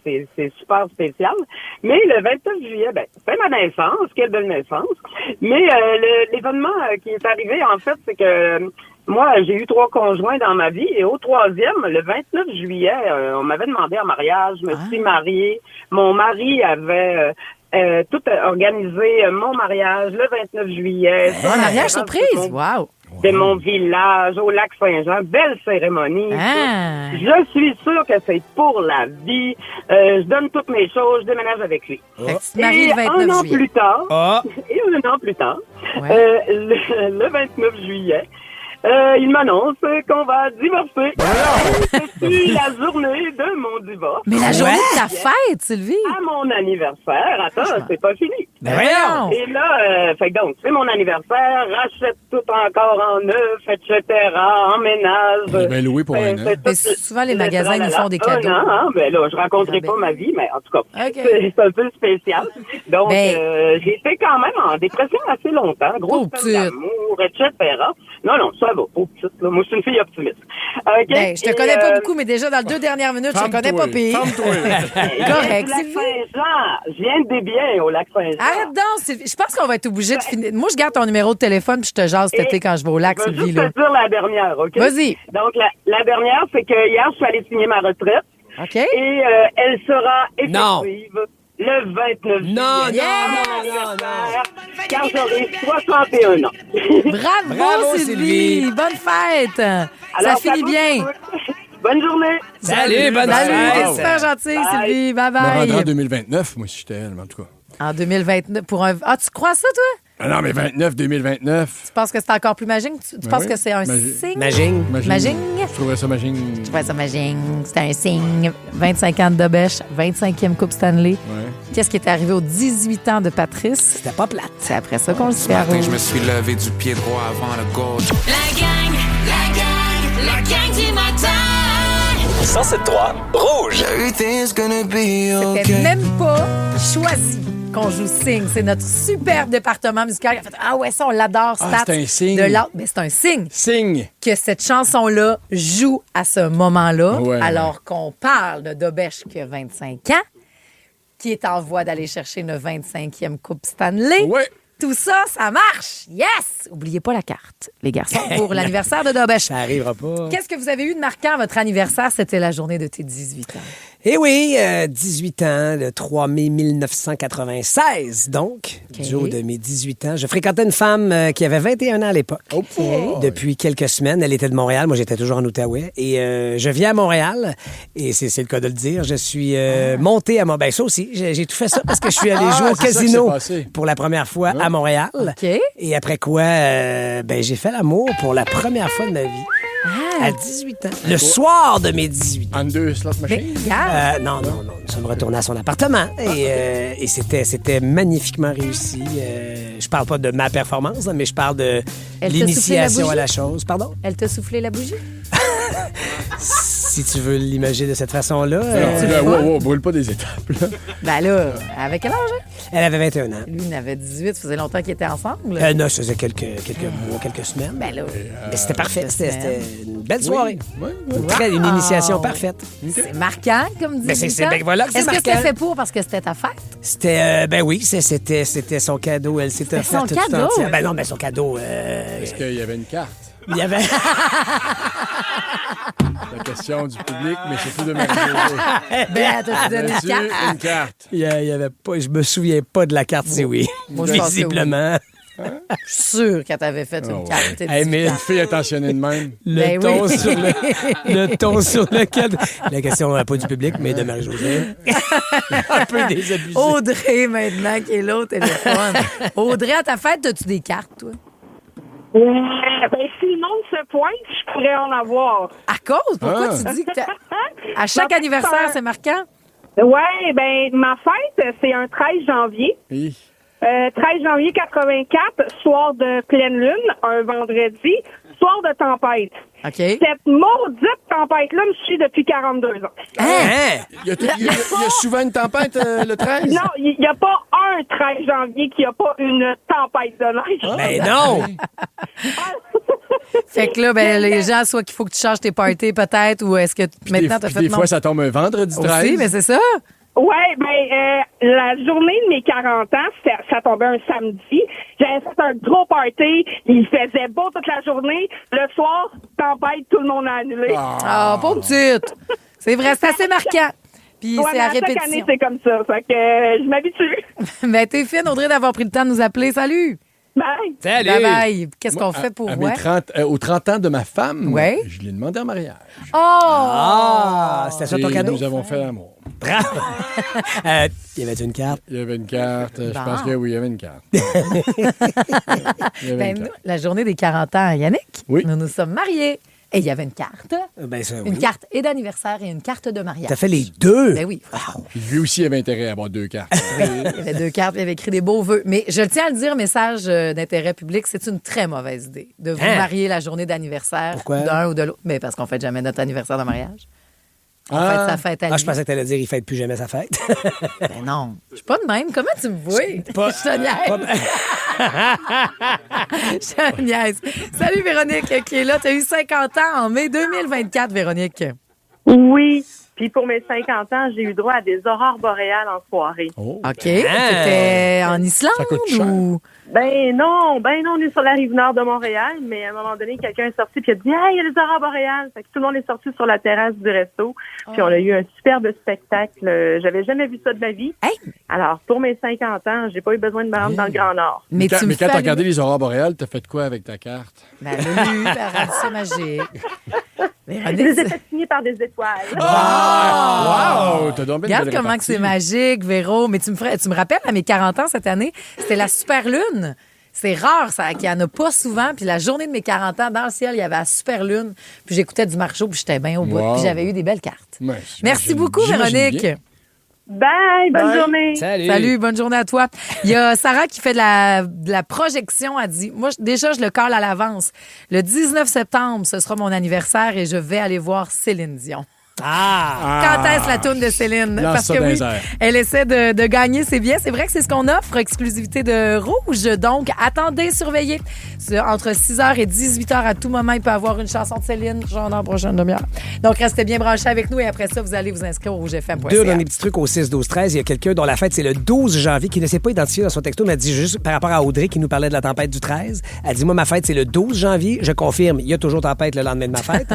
super spécial. Mais le 29 juillet, c'est ma naissance. Quelle belle naissance. Mais l'événement qui est arrivé, en fait, c'est que moi, j'ai eu 3 conjoints dans ma vie. Et au 3e, le 29 juillet, on m'avait demandé en mariage. Je me suis mariée. Mon mari avait... tout organisé mon mariage le 29 juillet. Un mariage surprise! Wow! De mon village au lac Saint-Jean. Belle cérémonie. Ah. Je suis sûre que c'est pour la vie. Je donne toutes mes choses, je déménage avec lui. Fait que tu te maries le 29 un an juillet. plus tard, Ouais. et un an plus tard, le 29 juillet, il m'annonce qu'on va divorcer. C'est la journée de mon divorce. Mais la journée de ta fête, Sylvie! À mon anniversaire. Attends, c'est pas fini. Ben voyons! Et là, fait que donc, c'est mon anniversaire, rachète tout encore en neuf, etc., emménage. Ben loué pour un an. Mais souvent, les magasins nous font des cadeaux. Ben là, je raconterai pas ma vie, mais en tout cas, c'est un peu spécial. Donc, j'ai été quand même en dépression assez longtemps, grosse peine d'amour, etc. Non, ça va, pauvre petite, là. Moi, je suis une fille optimiste. Okay? Ben, je te connais pas beaucoup, mais déjà, dans les 2 dernières minutes, je te connais pas pire. Correct, Sylvie. Je viens de Desbiens, au lac Saint-Jean. Arrête donc, Sylvie. Je pense qu'on va être obligé de finir. Moi, je garde ton numéro de téléphone puis je te jase cet été quand je vais au lac, Je vais Sylvie. juste te dire la dernière, OK? Vas-y. Donc, la dernière, c'est que hier, je suis allée signer ma retraite. OK. Et elle sera effective le 29 juillet. Quand j'aurai 61 ans. Bravo, Sylvie. Bonne fête. Alors, ça finit bien. Bonne journée. Salut, bonne fête. T'es super gentille, Sylvie. Me rendre Bye-bye. en 2029, moi, si j'étais elle, mais en tout cas. En 2029, pour un... Ah, tu crois ça, toi? Ah non, mais 2029. Tu penses que c'est encore plus magique? Tu penses oui. que c'est un Magi- signe? Maging. Maging? Je trouverais ça magique. Je trouvais ça magique. C'était un signe. 25 ans de Dobèche, 25e Coupe Stanley. Ouais. Qu'est-ce qui est arrivé aux 18 ans de Patrice? C'était pas plate. C'est après ça qu'on le sait. Je me suis levé du pied droit avant le gauche. La gang du matin. 107.3 Rouge. C'était même pas choisi qu'on joue signe. C'est notre super département musical qui a fait « Ah ouais, ça, on l'adore, Stats. c'est un signe. De l'art. Mais c'est un signe. Signe. Que cette chanson-là joue à ce moment-là, Ouais, alors qu'on parle de Dobèche qui a 25 ans, qui est en voie d'aller chercher une 25e Coupe Stanley. Ouais. Tout ça, ça marche! Yes! Oubliez pas la carte, les garçons, pour l'anniversaire de Dobèche. Ça arrivera pas. Qu'est-ce que vous avez eu de marquant à votre anniversaire? C'était la journée de tes 18 ans. Eh oui, 18 ans, le 3 mai 1996, donc, du jour de mes 18 ans. Je fréquentais une femme qui avait 21 ans à l'époque. Depuis quelques semaines. Elle était de Montréal. Moi, j'étais toujours en Outaouais. Et je viens à Montréal. Et c'est le cas de le dire. Je suis monté à Montréal. Ben, ça aussi, j'ai tout fait ça parce que je suis allé jouer au c'est ça qui casino s'est passé. pour la première fois à Montréal. OK. Et après quoi, j'ai fait l'amour pour la première fois de ma vie. À 18 ans. Le soir de mes 18 ans. En 2 slot machine. Non. Nous sommes retournés à son appartement et c'était magnifiquement réussi. Je parle pas de ma performance, mais je parle de Elle t'a l'initiation soufflé la à la bougie? chose. Pardon? Elle t'a soufflé la bougie? Si tu veux l'imaginer de cette façon-là. Wow, brûle pas des étapes. Là. Ben là, avec quel âge? Hein? Elle avait 21 ans. Lui, il en avait 18. Ça faisait longtemps qu'ils étaient ensemble. Non, ça faisait quelques mois, quelques semaines. Ben là, Mais c'était parfait. semaines. C'était une belle soirée. Oui. Une initiation parfaite. C'est marquant, comme 18 c'est- ans. ben voilà que c'est Est-ce que c'était marquant. fait pour parce que c'était ta fête? C'était, oui, c'était son cadeau. Elle s'était C'était son offerte tout cadeau? entière. Ben non, mais son cadeau. Est-ce qu'il y avait une carte? Il y avait. La question du public, mais surtout de Marie-Josée. Ben, t'as-tu donné une As-tu carte? une carte? Il y avait pas. Je me souviens pas de la carte, c'est oui. Moi, je pense que Visiblement. Je suis sûre qu'elle t'avait fait une carte. T'es Hey, 18 mais ans. Une fille attentionnée de même. Le Ben ton oui. sur le ton sur lequel. La question, pas du public, mais de Marie-Josée. Un peu désabusé. Audrey, maintenant, qui est là au téléphone. Audrey, à ta fête, as-tu des cartes, toi? Si le monde se pointe, je pourrais en avoir. À cause? Pourquoi tu dis que à chaque anniversaire, c'est marquant? Ouais, ma fête, c'est un 13 janvier. Oui. 13 janvier 84, soir de pleine lune, un vendredi. soir de tempête. OK. Cette maudite tempête-là me suit depuis 42 ans. Hein? Il y a souvent une tempête le 13? Non, il n'y a pas un 13 janvier qui n'a pas une tempête de neige. Mais non! Fait que là, ben, les gens, soit qu'il faut que tu changes tes parties peut-être, ou est-ce que maintenant t'as fait Des fois, ça tombe un vendredi 13. Aussi, mais c'est ça. Ouais, la journée de mes 40 ans, ça tombait un samedi. J'avais fait un gros party. Il faisait beau toute la journée. Le soir, tempête, tout le monde a annulé. Ah, pauvre petite. C'est vrai, c'est assez marquant. Puis c'est à répétition. Chaque année, c'est comme ça. Fait que je m'habitue. Ben, t'es fine, Audrey, d'avoir pris le temps de nous appeler. Salut! Bye! Salut! Bye bye! Qu'est-ce qu'on fait pour mes 30, aux 30 ans de ma femme, ouais. Je l'ai demandé en mariage. Oh! Ah! C'était ça ton cadeau? Nous avons fait l'amour. Bravo! Y avait une carte? Il y avait une carte. Je pense que oui, il y avait une carte. La journée des 40 ans, Yannick, oui. Nous nous sommes mariés. Et il y avait une carte. Ben ça, une carte et d'anniversaire et une carte de mariage. T'as fait les deux? Ben oui. Wow. Puis lui aussi avait intérêt à avoir 2 cartes. Oui, il y avait 2 cartes, il avait écrit des beaux vœux. Mais je tiens à le dire, message d'intérêt public, c'est une très mauvaise idée de vous marier la journée d'anniversaire d'un ou de l'autre. Mais parce qu'on ne fête jamais notre anniversaire de mariage. On fête sa fête à lui. Je pensais que t'allais dire il fête plus jamais sa fête. Ben non, je suis pas de même. Comment tu me vois? Je te niaise. Je te niaise. Salut Véronique qui est là. Tu as eu 50 ans en mai 2024, Véronique. Oui. Puis pour mes 50 ans, j'ai eu droit à des aurores boréales en soirée. Oh. OK. C'était en Islande ou... Ben non, on est sur la rive nord de Montréal, mais à un moment donné, quelqu'un est sorti puis a dit « Hey, il y a les aurores boréales! » Fait que tout le monde est sorti sur la terrasse du resto, puis on a eu un superbe spectacle. J'avais jamais vu ça de ma vie. Hey. Alors, pour mes 50 ans, j'ai pas eu besoin de me rendre dans le Grand Nord. Mais quand tu as regardé les aurores boréales, t'as fait quoi avec ta carte? Ben, le elle a rendu ça magique. Je les ai fait signer par des étoiles. Wow! T'as donc regarde comment que c'est magique, Véro. Mais tu me rappelles, à mes 40 ans cette année, c'était la super lune. C'est rare, ça, qu'il n'y en a pas souvent. Puis la journée de mes 40 ans, dans le ciel, il y avait la super lune. Puis j'écoutais du Marceau, puis j'étais bien au bout. Puis j'avais eu des belles cartes. Ouais, merci beaucoup, Véronique. Bien. Bye, bonne journée. Salut, bonne journée à toi. Il y a Sarah qui fait de la projection. Elle dit, moi, déjà, je le cale à l'avance. Le 19 septembre, ce sera mon anniversaire et je vais aller voir Céline Dion. Quand est-ce la toune de Céline? Parce que oui, elle essaie de gagner ses billets. C'est vrai que c'est ce qu'on offre, exclusivité de Rouge. Donc, attendez, surveillez. Entre 6h et 18h, à tout moment, il peut y avoir une chanson de Céline, genre dans la prochaine demi-heure. Donc, restez bien branchés avec nous et après ça, vous allez vous inscrire au rougefm.ca. Deux derniers petits trucs au 6-12-13. Il y a quelqu'un dont la fête, c'est le 12 janvier, qui ne s'est pas identifié dans son texto, mais dit juste par rapport à Audrey qui nous parlait de la tempête du 13. Elle dit, moi, ma fête, c'est le 12 janvier. Je confirme, il y a toujours tempête le lendemain de ma fête.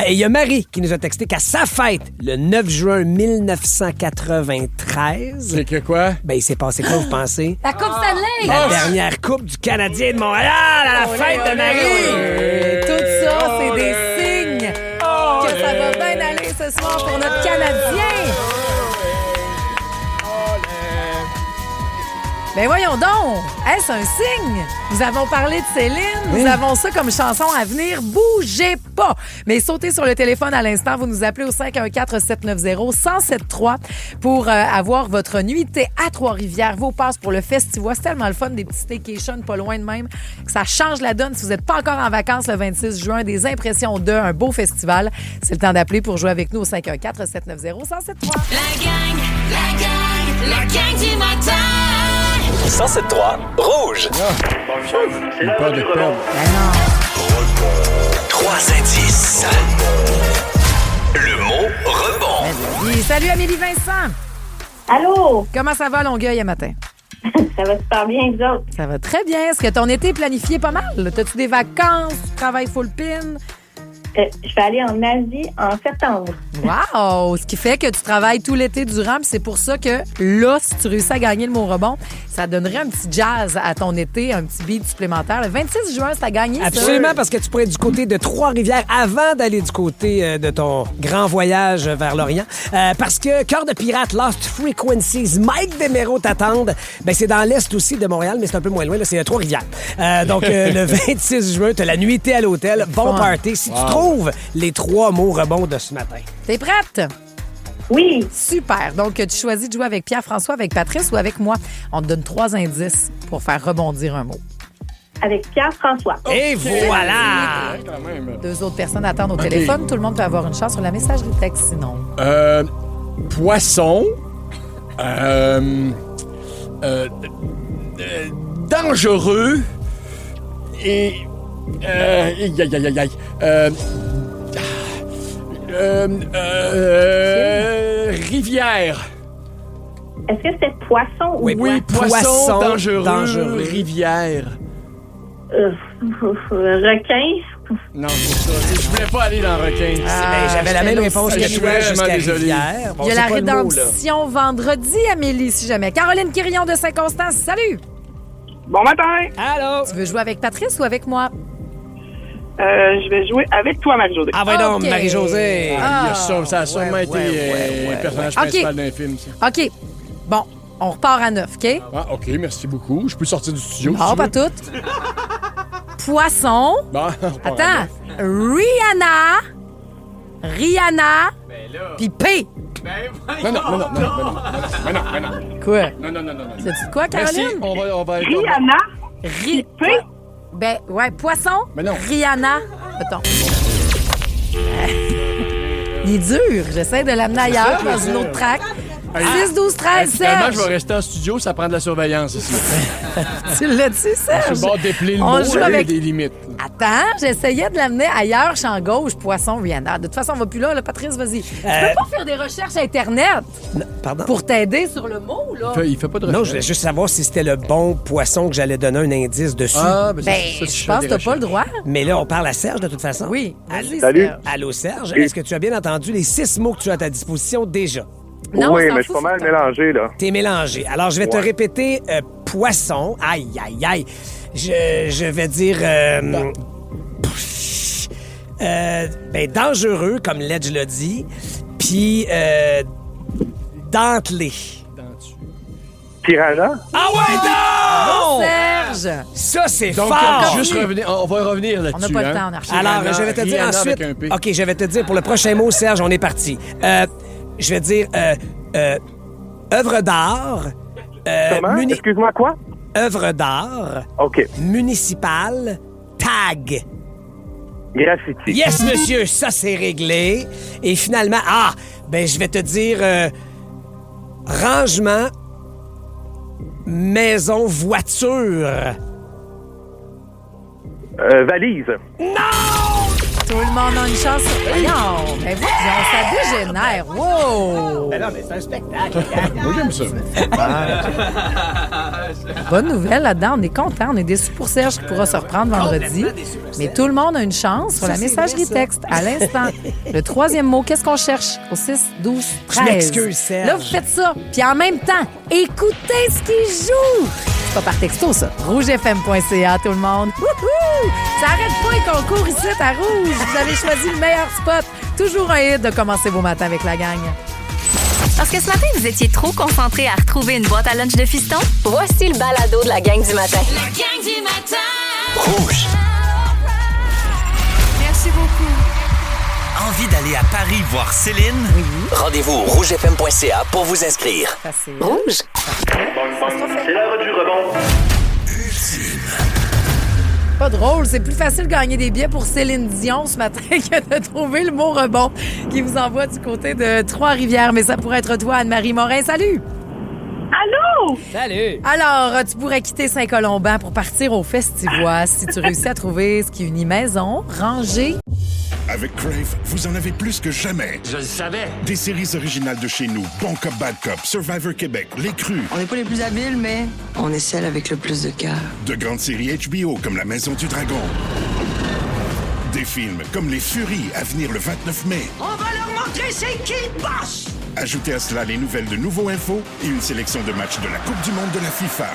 Et il y a Marie qui nous a texté qu'à sa fête, le 9 juin 1993. C'est que quoi? Ben, il s'est passé quoi, vous pensez? La Coupe Stanley! La dernière Coupe du Canadien de Montréal à la fête de Marie! Tout ça, c'est des signes que ça va bien aller ce soir pour notre Canadien! Ben voyons donc! Est-ce un signe? Nous avons parlé de Céline. Oui. Nous avons ça comme chanson à venir. Bougez pas! Mais sautez sur le téléphone à l'instant. Vous nous appelez au 514-790-1073 pour avoir votre nuitée à Trois-Rivières. Vos passes pour le Festivois. C'est tellement le fun, des petits staycations pas loin de même. Que ça change la donne. Si vous n'êtes pas encore en vacances le 26 juin, des impressions d'un beau festival, c'est le temps d'appeler pour jouer avec nous au 514-790-1073. La gang du matin! 107.3 Rouge. J'ai peur de perdre. 3 indices. Le mot rebond. Oui, salut Amélie Vincent. Allô? Comment ça va Longueuil à matin? Ça va super bien, vous autres? Ça va très bien. Est-ce que ton été est planifié pas mal? T'as-tu des vacances? Tu travailles full pin? Je vais aller en Asie en septembre. Wow! Ce qui fait que tu travailles tout l'été durant, puis c'est pour ça que là, si tu réussis à gagner le mot rebond, ça donnerait un petit jazz à ton été, un petit beat supplémentaire. Le 26 juin, c'est à gagner. Absolument, parce que tu pourrais être du côté de Trois-Rivières avant d'aller du côté de ton grand voyage vers l'Orient. Parce que Cœur de pirate, Lost Frequencies, Mike Desméraud t'attendent. Ben, c'est dans l'est aussi de Montréal, mais c'est un peu moins loin. Là, c'est à Trois-Rivières. Donc, le 26 juin, tu as la nuitée à l'hôtel. Bon party. Si tu trouves les 3 mots rebonds de ce matin. T'es prête? Oui. Super. Donc, tu choisis de jouer avec Pierre-François, avec Patrice ou avec moi. On te donne 3 indices pour faire rebondir un mot. avec Pierre-François. Et voilà! Deux autres personnes attendent au téléphone. Tout le monde peut avoir une chance sur la messagerie texte, sinon. Poisson. Dangereux. Et... Rivière. Est-ce que c'est poisson ou Oui, poisson dangereux, rivière. Requin? Non, c'est ça. Je voulais pas aller dans requin. J'avais la même réponse que je suis vraiment désolé. Rivière. Bon, il y a c'est la pas le mot, rédemption vendredi, Amélie, si jamais. Caroline Quirillon de Saint-Constant, salut! Bon matin! Allô? Tu veux jouer avec Patrice ou avec moi? Je vais jouer avec toi, Marie-Josée. Ah, ouais, donc, Marie-Josée. Ça a sûrement été un personnage principal d'un film. Ça. OK. Bon, on repart à 9, OK? Ah, OK, merci beaucoup. Je peux sortir du studio. Non, pas tout. Poisson. Bon, attends. Rihanna. Puis P. Non. Quoi? Non. C'est quoi, Caroline? Merci, on va Rihanna. P. Ben, ouais, poisson. Mais non. Rihanna. Attends. Il est dur. J'essaie de l'amener ailleurs dans une autre track. 6, 12, 13, Finalement, Serge. je vais rester en studio, ça prend de la surveillance ici. Tu l'as dit, Serge? Je suis bord d'épeler le On mot, joue il y a avec... des limites. Attends, j'essayais de l'amener ailleurs, champ gauche, poisson, Rihanna. De toute façon, on va plus là, Patrice, vas-y. Tu peux pas faire des recherches Internet pour t'aider sur le mot, là? Il fait pas de recherche. Non, je voulais juste savoir si c'était le bon poisson que j'allais donner un indice dessus. Ah, Ben, je pense que t'as pas le droit. Mais là, on parle à Serge, de toute façon. Oui, vas-y, Salut. Serge. Allô, Serge. Est-ce que tu as bien entendu les 6 mots que tu as à ta disposition déjà? Non, oui, on s'en mais je suis fout, pas mal c'est mélangé, là. T'es mélangé. Alors, je vais te Ouais. répéter poisson. Aïe, aïe, aïe. Je vais dire... dangereux, comme Ledge l'a dit. Puis, dentelé. Piranha? Ah ouais, non! Serge! Ça, c'est Donc, fort! juste revenir, on va revenir là-dessus. On n'a pas le hein. temps, on a reçu. Alors, je vais te dire Rihanna ensuite... avec un P. OK, je vais te dire, pour le prochain mot, Serge, on est parti. Je vais dire œuvre d'art. Comment? Excuse-moi, quoi? Œuvre d'art. OK. Municipal. Tag. Graffiti. Yes, monsieur, ça, c'est réglé. Et finalement, je vais te dire rangement, maison, voiture. Valise. Tout le monde a une chance. Voyons, mais voyons, ça dégénère. Wow! Ben non, mais c'est un spectacle. Moi, j'aime ça. Bonne nouvelle là-dedans, on est content. On est déçus pour Serge qui pourra se reprendre vendredi. Mais tout le monde a une chance sur la messagerie texte à l'instant. Le troisième mot, qu'est-ce qu'on cherche? Au 6, 12, 13. Je m'excuse, Serge. Là, vous faites ça. Puis en même temps, écoutez ce qu'il joue. C'est pas par texto, ça. rougefm.ca, tout le monde. Wouhou! Ça arrête pas les concours ici à Rouge. Vous avez choisi le meilleur spot. Toujours un hit de commencer vos matins avec la gang. Parce que ce matin, vous étiez trop concentrés à retrouver une boîte à lunch de fiston? Voici le balado de la gang du matin. La gang du matin. Rouge. Merci beaucoup. Envie d'aller à Paris voir Céline? Oui. Rendez-vous au rougefm.ca pour vous inscrire. Rouge. C'est l'heure du rebond. Pas drôle, c'est plus facile de gagner des billets pour Céline Dion ce matin que de trouver le mot rebond qui vous envoie du côté de Trois-Rivières. Mais ça pourrait être toi, Anne-Marie Morin. Salut! Allô? Salut! Alors, tu pourrais quitter Saint-Colomban pour partir au Festivoise si tu réussis à trouver ce qui unit maison, rangée. Avec Crave, vous en avez plus que jamais. Je le savais. Des séries originales de chez nous, Bon Cop, Bad Cop, Survivor Québec, Les Crus. On n'est pas les plus habiles, mais on est celle avec le plus de cœur. De grandes séries HBO comme La Maison du Dragon. Des films comme Les Furies à venir le 29 mai. On va leur montrer c'est qui le boss! Ajoutez à cela les nouvelles de Nouveau Info et une sélection de matchs de la Coupe du monde de la FIFA.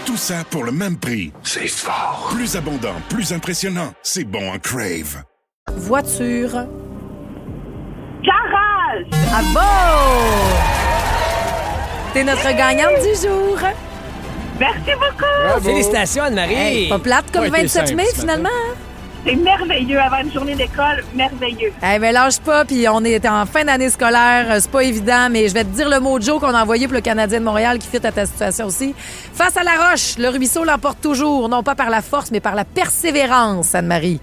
Tout ça pour le même prix. C'est fort. Plus abondant, plus impressionnant. C'est bon en Crave. Voiture. Garage! Bravo! T'es notre gagnante du jour. Merci beaucoup! Félicitations, Anne-Marie! Hey, pas plate comme Ouais, t'es 27 mai, simple ce finalement. C'est merveilleux avant une journée d'école, merveilleux. Eh bien, lâche pas, puis on est en fin d'année scolaire, c'est pas évident, mais je vais te dire le mot Joe qu'on a envoyé pour le Canadien de Montréal qui fit à ta situation aussi. Face à la roche, le ruisseau l'emporte toujours, non pas par la force, mais par la persévérance, Anne-Marie.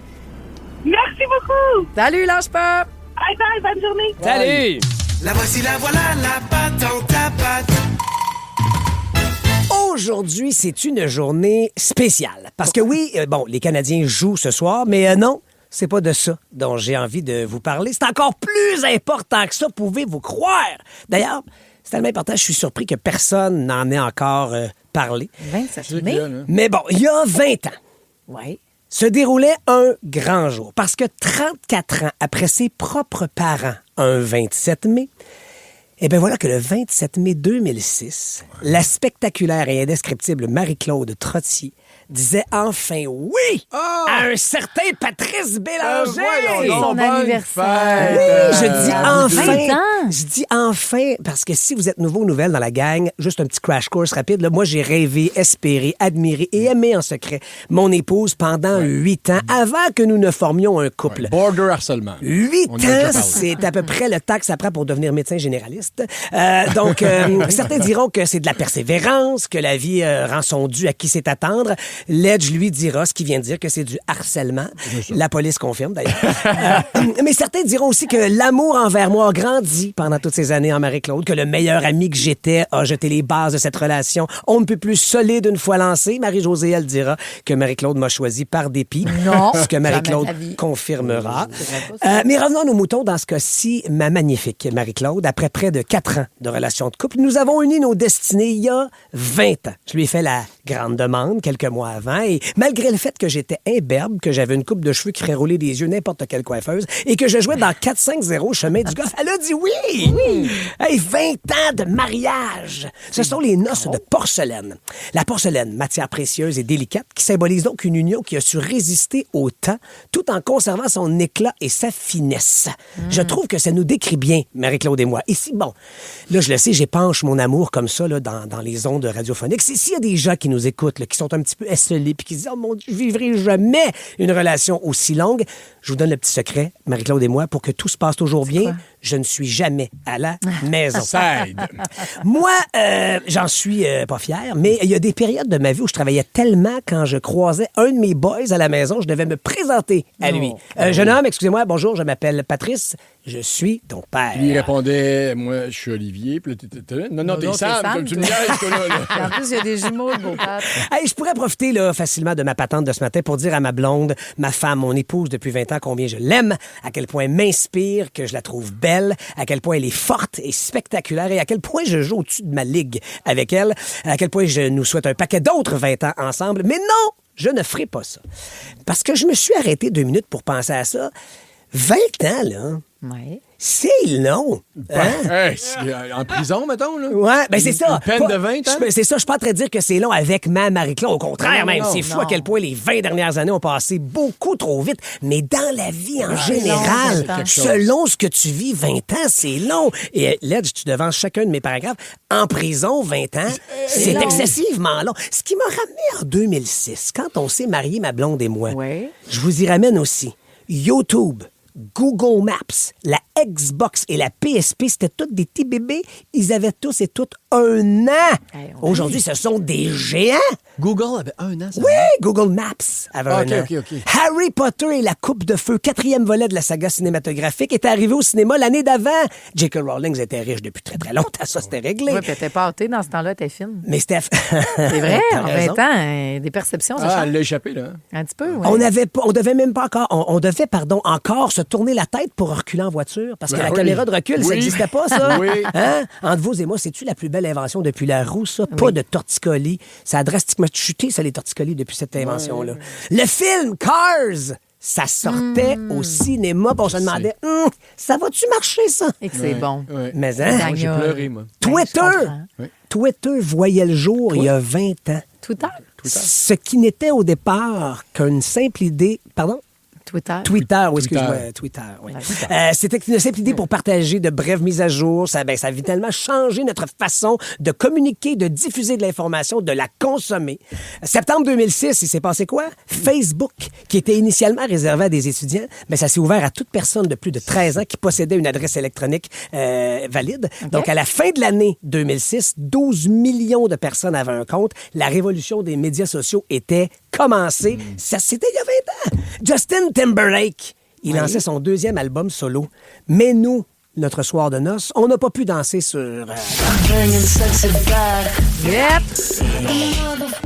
Merci beaucoup. Salut, lâche pas. Bye bye, bonne journée. Salut. La voici, la voilà, la patente à patte. Aujourd'hui, c'est une journée spéciale. Parce que oui, les Canadiens jouent ce soir, mais non, c'est pas de ça dont j'ai envie de vous parler. C'est encore plus important que ça, pouvez-vous croire. D'ailleurs, c'est tellement important, je suis surpris que personne n'en ait encore parlé. 27 mai. Mais bon, il y a 20 ans, Ouais. se déroulait un grand jour. Parce que 34 ans après ses propres parents, un 27 mai, eh bien voilà que le 27 mai 2006, la spectaculaire et indescriptible Marie-Claude Trottier disait enfin oui à un certain Patrice Bélanger. C'est son anniversaire. Oui, je dis enfin. 20 ans. Je dis enfin parce que si vous êtes nouveau ou nouvelle dans la gang, juste un petit crash course rapide, là, moi j'ai rêvé, espéré, admiré et aimé en secret mon épouse pendant 8 ans avant que nous ne formions un couple. Ouais, border harcèlement. 8 On en a déjà ans, parlé. c'est à peu près le temps que ça prend pour devenir médecin généraliste. Donc, certains diront que c'est de la persévérance, que la vie rend son dû à qui sait attendre. Ledge, lui, dira ce qu'il vient de dire, que c'est du harcèlement. La police confirme, d'ailleurs. Mais certains diront aussi que l'amour envers moi a grandi pendant toutes ces années en Marie-Claude, que le meilleur ami que j'étais a jeté les bases de cette relation. On ne peut plus solide une fois lancée. Marie-Josée, elle dira que Marie-Claude m'a choisi par dépit. Non, Ce que Marie-Claude jamais de la vie. confirmera. Mais revenons à nos moutons. Dans ce cas-ci, ma magnifique Marie-Claude, après près de 4 ans de relation de couple, nous avons uni nos destinées il y a 20 ans. Je lui ai fait la grande demande quelques mois avant et malgré le fait que j'étais imberbe, que j'avais une coupe de cheveux qui ferait rouler des yeux n'importe quelle coiffeuse et que je jouais dans 4-5-0 chemin du golf, elle a dit oui! Hey, 20 ans de mariage! Ce sont les noces de porcelaine. La porcelaine, matière précieuse et délicate, qui symbolise donc une union qui a su résister au temps tout en conservant son éclat et sa finesse. Je trouve que ça nous décrit bien, Marie-Claude et moi. Et si, bon, là, je le sais, j'épanche mon amour comme ça là, dans les ondes radiophoniques. S'il y a des gens qui nous écoutent, là, qui sont un petit peu esselés puis qui disent « Oh mon Dieu, je vivrai jamais une relation aussi longue », je vous donne le petit secret, Marie-Claude et moi, pour que tout se passe toujours bien, je ne suis jamais à la maison. Ça aide. Moi, j'en suis pas fier, mais il y a des périodes de ma vie où je travaillais tellement quand je croisais un de mes boys à la maison, je devais me présenter à lui. Jeune homme, excusez-moi, bonjour, je m'appelle Patrice, je suis ton père. Puis il répondait, moi, je suis Olivier. Puis là, non, t'es Sam, comme tu me niaises, toi, là. En plus, il y a des jumeaux, le beau-père. Hey, je pourrais profiter là, facilement de ma patente de ce matin pour dire à ma blonde, ma femme, mon épouse depuis 20 ans, combien je l'aime, à quel point elle m'inspire, que je la trouve belle, à quel point elle est forte et spectaculaire et à quel point je joue au-dessus de ma ligue avec elle, à quel point je nous souhaite un paquet d'autres 20 ans ensemble. Mais non, je ne ferai pas ça. Parce que je me suis arrêté 2 minutes pour penser à ça. 20 ans, là... Ouais. C'est long. Hey, c'est en prison, mettons, là. Ouais, ben c'est ça. Une peine de 20 ans? C'est ça, je suis pas en train de dire que c'est long avec ma Marie-Claude. Au contraire, Non, même. non, C'est fou non. à quel point les 20 dernières années ont passé beaucoup trop vite. Mais dans la vie en général, long, selon ce que tu vis, 20 ans, c'est long. Et Ledge, tu devances chacun de mes paragraphes. En prison, 20 ans, c'est long. excessivement long. Ce qui m'a ramené en 2006, quand on s'est mariés, ma blonde et moi, Ouais. je vous y ramène aussi. YouTube, Google Maps, la Xbox et la PSP, c'était tous des petits bébés. Ils avaient tous et toutes 1 an. Hey, Aujourd'hui, ce sont des géants. Google avait 1 an, ça. Oui, Google Maps avait Ah, 1 an. OK. Harry Potter et la Coupe de Feu, 4e volet de la saga cinématographique, est arrivé au cinéma l'année d'avant. J.K. Rowling était riche depuis très, très longtemps. Ça, c'était réglé. Oui, puis t'es pâté dans ce temps-là, t'es fine. Mais Steph... C'est vrai, T'as en raison. 20 ans, des perceptions, ça Ah, change. elle l'a échappé, là. Un petit peu, oui. On devait même pas encore... On devait, encore se tourner la tête pour reculer en voiture. Parce que Ben la oui. caméra de recul, ça Oui. n'existait pas, ça. Oui. Hein? Entre vous et moi, c'est-tu la plus belle invention depuis la roue, ça? Pas de torticolis. Ça a drastiquement chuté, ça, les torticolis, depuis cette invention-là. Le film Cars, ça sortait au cinéma. Puis on se demandait, ça va-tu marcher, ça? Et que c'est bon. Ouais. Mais hein? Moi, j'ai pleuré, moi. Twitter! Ben, je comprends. Oui. Twitter voyait le jour il y a 20 ans. Twitter. Ce qui n'était au départ qu'une simple idée... Pardon? Twitter, oui, excuse-moi, Twitter, oui. C'était une simple idée pour partager de brèves mises à jour. Ça a vitalement changé notre façon de communiquer, de diffuser de l'information, de la consommer. Septembre 2006, il s'est passé quoi? Facebook, qui était initialement réservé à des étudiants, mais ça s'est ouvert à toute personne de plus de 13 ans qui possédait une adresse électronique valide. Okay. Donc, à la fin de l'année 2006, 12 millions de personnes avaient un compte. La révolution des médias sociaux était commencée. Ça, c'était il y a 20 ans. Justin Timberlake, il lançait son deuxième album solo. Mais nous, notre soir de noces, on n'a pas pu danser sur...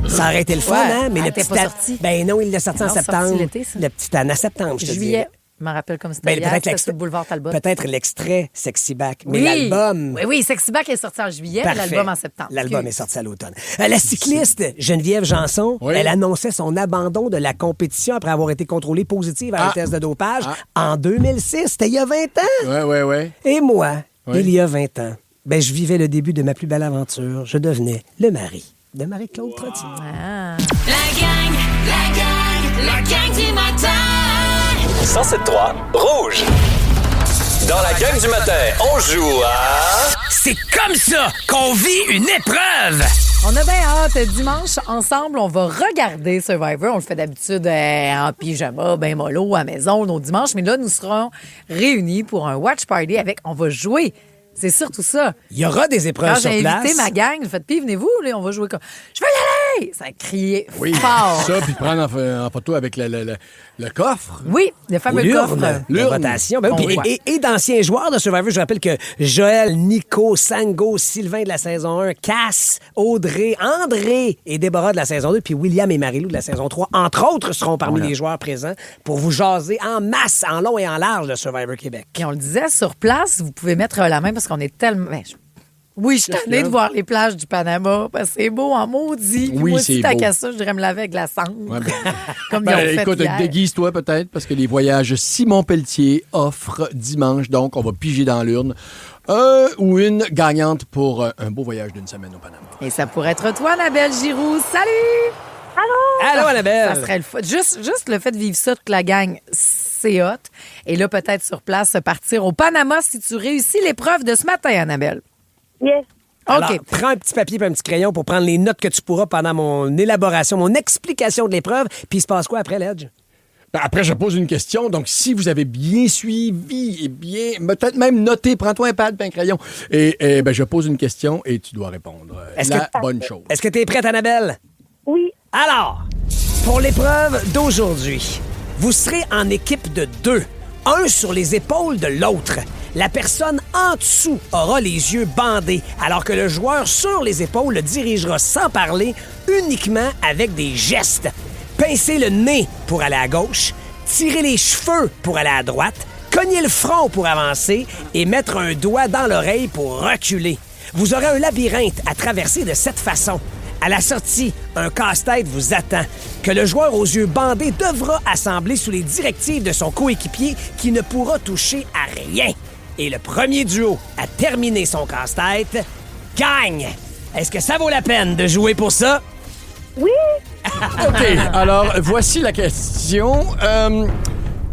Ça aurait été le fun, hein? Mais le petit pas sorti. Ben non, il l'a sorti en septembre. Sorti l'été, ça. Le petit Anne, en septembre, je te dis. Juillet. Je me rappelle comme c'était hier, c'était sur le boulevard Talbot. Peut-être l'extrait Sexy Back, mais l'album... Oui, Sexy Back est sorti en juillet, l'album en septembre. L'album est sorti à l'automne. La cycliste Geneviève Janson, elle annonçait son abandon de la compétition après avoir été contrôlée positive à un test de dopage en 2006. C'était il y a 20 ans. Oui. Et moi, il y a 20 ans, je vivais le début de ma plus belle aventure. Je devenais le mari de Marie-Claude Trottier. La gang du matin. 107.3 Rouge. Dans la gang du matin, on joue à... C'est comme ça qu'on vit une épreuve! On a bien hâte. Dimanche, ensemble, on va regarder Survivor. On le fait d'habitude en pyjama, ben mollo, à la maison, nos dimanches. Mais là, nous serons réunis pour un watch party avec... On va jouer. C'est surtout ça. Il y aura des épreuves sur place. Quand j'ai invité ma gang, j'ai fait, puis venez-vous, là, on va jouer comme... Je veux y aller! Ça a crié fort. Ça, puis prendre en photo avec le coffre. Oui, le fameux coffre. La rotation. Et d'anciens joueurs de Survivor, je rappelle que Joël, Nico, Sango, Sylvain de la saison 1, Cass, Audrey, André et Déborah de la saison 2, puis William et Marie-Lou de la saison 3, entre autres, seront parmi les joueurs présents pour vous jaser en masse, en long et en large de Survivor Québec. Et on le disait, sur place, vous pouvez mettre la main parce qu'on est tellement... Oui, je suis tannée de voir les plages du Panama parce que c'est beau en maudit. Oui, moi, c'est si t'as beau. qu'à ça, je voudrais me laver avec la cendre. Ouais, comme ils ont fait écoute, hier. déguise-toi peut-être parce que les voyages Simon Pelletier offrent dimanche. Donc, on va piger dans l'urne un ou une gagnante pour un beau voyage d'une semaine au Panama. Et ça pourrait être toi, Annabelle Giroux. Salut! Allô, Annabelle! Ça serait le fun. Juste le fait de vivre ça, toute la gang, c'est hot. Et là, peut-être sur place, partir au Panama si tu réussis l'épreuve de ce matin, Annabelle. Yes. Alors, prends un petit papier et un petit crayon pour prendre les notes que tu pourras pendant mon élaboration, mon explication de l'épreuve. Puis il se passe quoi après, Ledge? Après, je pose une question. Donc, si vous avez bien suivi et bien, peut-être même noté, prends-toi un pad et un crayon. Et je pose une question et tu dois répondre. Bonne chose. Est-ce que tu es prête, Annabelle? Oui. Alors, pour l'épreuve d'aujourd'hui, vous serez en équipe de 2, un sur les épaules de l'autre. La personne en dessous aura les yeux bandés, alors que le joueur sur les épaules le dirigera sans parler, uniquement avec des gestes. Pincer le nez pour aller à gauche, tirer les cheveux pour aller à droite, cogner le front pour avancer et mettre un doigt dans l'oreille pour reculer. Vous aurez un labyrinthe à traverser de cette façon. À la sortie, un casse-tête vous attend, que le joueur aux yeux bandés devra assembler sous les directives de son coéquipier qui ne pourra toucher à rien. Et le premier duo à terminer son casse-tête gagne. Est-ce que ça vaut la peine de jouer pour ça? Oui! OK, alors voici la question.